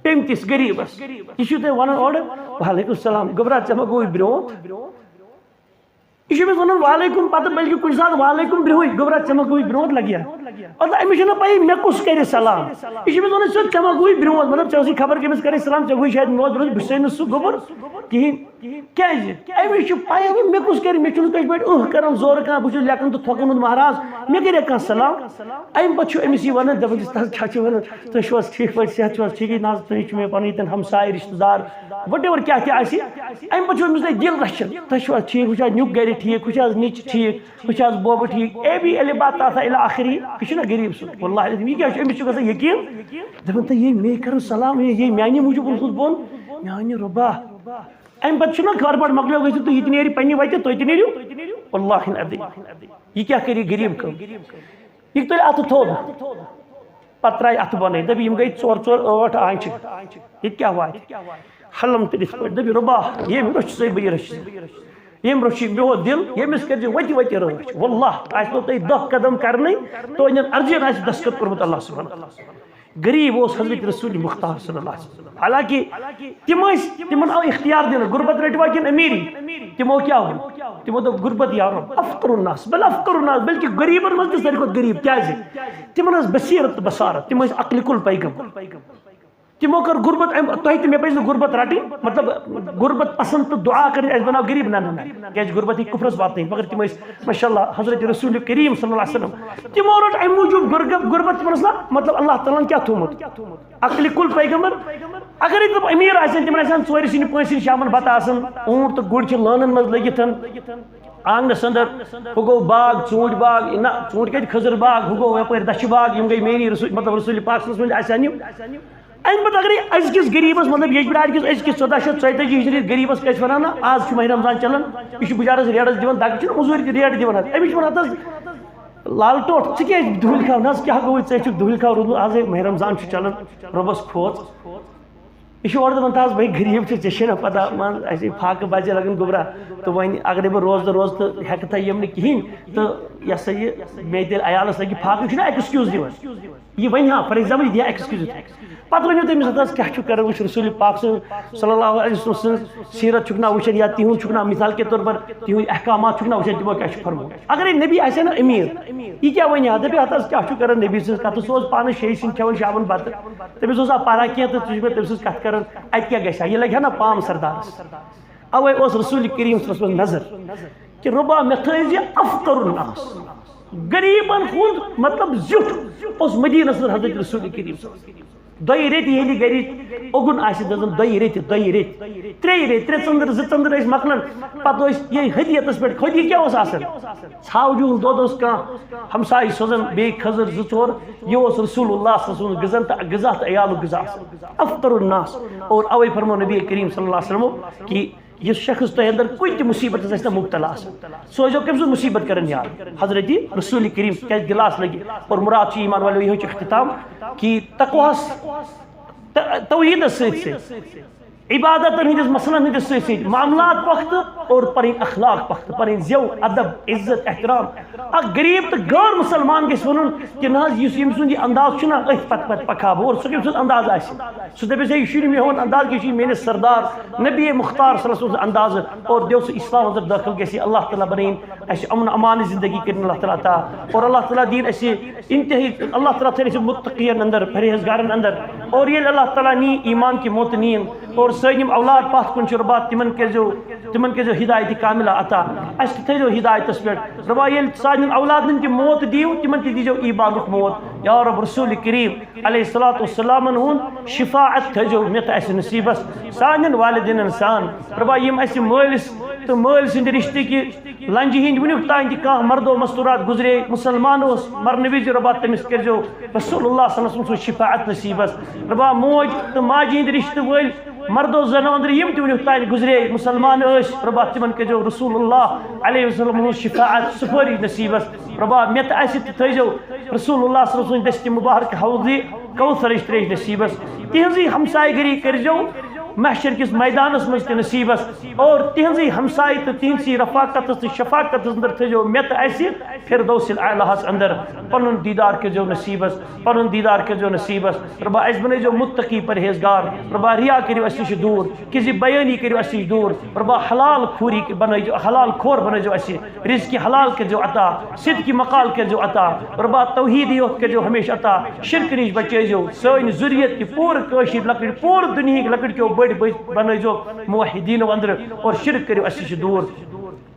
تٔمۍ تِس غریٖبس یہِ چھُو تۄہہِ ونان اورٕ وعلیکم السلام گوبرا ژےٚ ما گوٚوُے برونٛٹھ یہ چھُ أمِس ونان وعلیکم پتہٕ بلکہِ کُنہِ ساتہٕ وعلیکم برونٛہٕے گوبرا ژےٚ ما گوٚوُے برونٛٹھ لگیا مطلب أمِس چھُنہٕ پَیی مےٚ کُس کرِ سلام یہِ چھُ أمِس ونان سیوٚد ژےٚ ما گوٚوُے برونٛٹھ مطلب ژےٚ ٲسٕے خبر کٔمِس کرِ سلام ژےٚ گوٚوُے شاید میون برونٛٹھ بہٕ چھُسے نہٕ سُہ گوٚبُر کِہیٖنۍ کیٛازِ أمِس چھُ پَیی مےٚ کُس کرِ مےٚ چھُنہٕ کٲنٛسہِ پٲٹھۍ کران زورٕ کانٛہہ بہٕ چھُس لیکھان تہٕ تھۄکُن ہُنٛد مہراز مےٚ کَرے کانٛہہ سلام اَمہِ پتہٕ چھُ أمِس یہِ ونان دپان چھِس تس کیٛاہ چھِ ونان تُہۍ چھِو حظ ٹھیٖک پٲٹھۍ صحت چھُو حظ ٹھیٖکٕے نہ حظ تُہۍ چھِو مےٚ پنٕنۍ ییٚتٮ۪ن ہمساے رشتہٕ دار وٹ ایور کیٛاہ تہِ آسہِ اَمہِ پتہٕ چھُ أمِس تۄہہِ دِل رچھان تُہۍ چھِو حظ ٹھیٖک ہُہ چھِ حظ نیُک گرِ ٹھیٖک ہُہ چھِ حظ نِچ ٹھیٖک ہُہ چھِ حظ بوبہٕ ٹھیٖک اے بی اے با تا تھا الی آخری یہِ چھُنہ غریٖب سُنٛد واللہ یہِ کیٛاہ چھُ أمِس چھُ گژھان یقیٖن دپان تُہۍ یے مے کران سلام یے میانہِ موٗجوٗب اوسُس بۄن میانہِ رۄبا امہِ پتہٕ چھُنہ خبر پٲٹھۍ مۄکلیو گٔژھِتھ تہٕ یہِ تہِ نیرِ پننہِ وتہِ تُہۍ تہِ نیٖرِو واللہ العظیٖم یہِ کیٛاہ کَرِ غریٖب کٲم یہِ تُلہِ اَتھٕ تھوٚد پتہٕ ترٛایہِ اَتھٕ بۄنٕے دَپہِ یِم گٔے 4 آنچہِ ییٚتہِ کیٛاہ واتہِ حلم تہٕ یِتھ پٲٹھۍ دَپہِ رۄبا ییٚمۍ رٔچھِ سٕے بہٕ یہِ رٔچھِ ییٚمۍ رٔچھِ میون دِل ییٚمِس کٔرۍزِ وتہِ رٲچھ واللہ آسنو تۄہہِ 10 قدم کرنٕے تُہنٛدٮ۪ن ارجن آسہِ دستخط کوٚرمُت اللہ سبحانہ غریٖب اوس حضرت رسول مختار صلی اللہ علیہ وسلم حالانکہ تِم ٲسۍ تِمن آو اختیار دِنہٕ غُربت رٔٹوا کِنہٕ امیٖری تِمو کیٛاہ ووٚن تِمو دوٚپ غُربت یا رۄب افقر الناس بل افقر الناس بلکہِ غریٖبن منٛز تہِ ساروی کھۄتہٕ غریٖب کیٛازِ تِمن ٲس بصیرت تہٕ بصارت تِم ٲسۍ عقلہِ کُل پیغمبر تِمو کٔر غُربت تۄہہِ تہِ مےٚ پَزِ نہٕ غُربت رٹٕنۍ مطلب غُربت پسنٛد تہٕ دُعا کٔرِتھ اَسہِ بناو غریٖب نہ کیٛازِ غُربت ہیٚکہِ کُفرس واتنٲیِتھ مگر تِم ٲسۍ ماشاء اللہ حضرت رسول کریم صلی اللہ علیہ وسلم تِمو رٔٹ اَمہِ موٗجوٗب غُربت تِمن اوس نا مطلب اللہ تعالیٰ ہن کیٛاہ تھوٚومُت عقلہِ کُل پیغمبر اگرے تِم أمیٖر آسن تِمن آسن 4 سِنہِ 5 سِنہِ شامن بتہٕ آسان اوٗنٹ تہٕ گُرۍ چھِ لٲنن منٛز لٔگِتھ آنگنس اندر ہُہ گوٚو باغ ژوٗنٛٹھۍ باغ نہ ژوٗنٛٹھۍ کتہِ کھٔزٕر باغ ہُہ گوٚو یپٲرۍ دچھِ باغ یِم گٔے میٲنی مطلب رسول پاک صلی اللہ علیہ وسلم آسن یِم امہِ پتہٕ اگرے أزکِس غریٖبس مطلب یجبِرارِ کِس أزکِس 1440 ہجری غریٖبس کیٛاہ چھِ ونان نہ آز چھُ ماہِ رمضان چلان یہِ چھُ بِچارس ریٹس دِوان دگہٕ چھُنہ موٚزوٗرۍ تہِ ریٹ دِوان حظ أمِس چھِ ونان حظ لال ٹوٹھ ژٕ کیٛازِ دُہِل کھاو نہ حظ کیٛاہ گوٚوُے ژےٚ چھُکھ دُہِل کھاو روٗدمُت آز ماہِ رمضان چھُ چلان رۄبس کھوژ یہِ چھُ اورٕ دپان تہٕ حظ بھاے غریٖب چھُ ژےٚ چھے نہ پتہ مان اَسے فاقہٕ بجے لگان گوبرا تہٕ وۄنۍ اگرے بہٕ روزٕ تہٕ ہٮ۪کہٕ تھا یِم نہٕ کِہینۍ تہٕ یہِ ہسا یہِ مےٚ تیٚلہِ عیالس لگہِ فاقہٕ چھُنہ ایٚکٕسکیوٗز دِوان یہِ وَنہِ ہا فار ایٚگزامپٕل یہِ دِیا ایٚکٕسکیوٗز پتہٕ ؤنِو تٔمِس حظ کیٛاہ چھُ کران وٕچھ رسول پاک سٕنٛز صلی اللہ علیہ وسلم سٕنٛز سیٖرت چھُکھ نا وٕچھان یا تِہُنٛد چھُکھ نا مثال کے طور پر تِہُنٛد احکامات چھُکھ نا وٕچھان تِمو کیٛاہ چھُ فرمومُت اگرے نبی آسہِ ہا نا امیٖر یہِ کیٛاہ وَنہِ ہا دَپہِ ہا حظ کیٛاہ چھُ کران نبی سٕنٛز کتھ سُہ اوس پانہٕ 6 سِنۍ کھٮ۪وان شامن بتہٕ تٔمِس اوس پرا کینٛہہ تہٕ ژٕ چھُکھ مےٚ تٔمۍ سٕنٛز کتھ کران اتہِ کیٛاہ گژھِ ہا یہِ لگہِ ہا نا پام سردارس اوے اوس رسول کریم صلی اللہ علیہ وسلم نظر کہ رۄبا مےٚ تھٲیزِ افقر الناس غریٖبن ہُنٛد مطلب زیُٹھ اوس مدیٖنس منٛز حضرت رسول کریم صلی اللہ علیہ وسلم دوی ریتی ییٚلہِ گرِ اوگُن آسہِ دزن دوی ریتی ترٛیٚیہِ ریتی ترٛےٚ ژٔنٛدٕر زٕ ژٔنٛدٕر ٲسۍ مۄکلان پتہٕ ٲسۍ یہِ ہدیتس پٮ۪ٹھ ہدیہِ کیٛاہ اوس آسان ژھاوجوٗل دۄد اوس کانٛہہ ہمسایہِ سوزان بیٚیہِ کھٔزٕر زٕ ژور یہِ اوس رسول اللہ صلی اللہ علیہ وسلم غذا تہٕ عیالُک غذا افطر الناس اور اوے فرمو نبی کریم صلی اللہ علیہ وسلم کہ یہ شخص تہ اندر کوئی تہ مصیبت آسہِ نہ مبتلا سو جو کم سن مصیبت کرن یاد حضرت رسول کریم کیا گلاس لگی اور مراد چھ ایمان والو یہ اختتام کہ تقواس توحید سے عبادت ہندس مسلن ہندس سی معاملات پختہ اور پنن اخلاق پختہ پنن زیو ادب عزت احترام اک غریب تو غیر مسلمان گھس ون کہ نہ یم سند یہ انداز چھ نا اتھ پت پت پکا اور سہ کم سند انداز آس سہ دپس ہے یہ شری میون انداز کہ میرے سردار نبی مختار صلی اللہ علیہ وسلم انداز اور دیو سہ اسلام اندر داخل گسی اللہ تعالی بنین اس امن امان زندگی کرن اللہ تعالی عطا اور اللہ تعالی دین اس انتہائی اللہ تعالی تھے متقین اندر پرہیزگارن اندر اور یہ اللہ تعالی نی ایمان کی موت نین اور سنم اولاد پات کن ربات تمن کرزو ہدایت کاملہ عطا اس تھو ہدایت پہ ربا یل سان اولادن تہ موت دیو تمن تہ دیجو ایمان موت یا رب رسول کریم علیہ الصلوۃ والسلام ہن شفاعت تھو مت اس نصیبس سان والدین سان ربا یم اس مالس تو مال سند رشتہ کی لنجہ ہند ونیک تان تہ کان مردو مستورات گزرے مسلمان اس مرن وز ربا تمس کرزو رسول اللہ صلی اللہ علیہ وسلم شفاعت نصیبس ربا موج تو ماجہ ہند رشتہ ول مردو زنو اندر یم تہ ونیک تان گزرے مسلمان اس ربا تمن کرزو رسول اللہ علیہ وسلم شفاعت سفری نصیبس ربا مت اس تھو رسول اللہ صلی اللہ علیہ وسلم دست مبارک حوض کوثر تریش نصیبس تہذی ہمسائے گری کرزو محشر کس میدانس مجھ تہ نصیبس اور تہذی ہمسائے تو تہذی رفاقت تو شفاقت اندر تھو مت اس فردوس الاعلی اندر پنن دیدار کرزو نصیبس پنن دیدار کرزو نصیبس ربا اس بنیجو متقی پرہیزگار ربا ریا کریو اس نش دور کسی بیانی کریو اس نش دور ربا حلال خوری بنیجو حلال خور بنیجو اس رزق حلال کرزو عطا صدق مقال کرزو عطا ربا توحید یوت کرزو ہمیشہ عطا شرک نش بچیزو سن ذریت کی پور کشیر لکڑ پور دنیا لکڑ کیو بڑ بنیجو موحدین اندر اور شرک کریو اس نش دور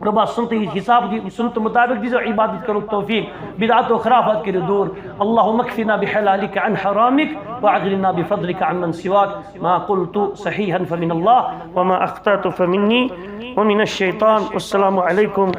ربا سنت حساب دی سنت مطابق دیزو عبادت کرو توفیق بدعات و خرافات کرو دور اللهم اكفنا بحلالك عن حرامك واغننا بفضلك عمن سواك ما قلت صحيحا فمن الله وما اخطأت فمني ومن الشيطان والسلام عليكم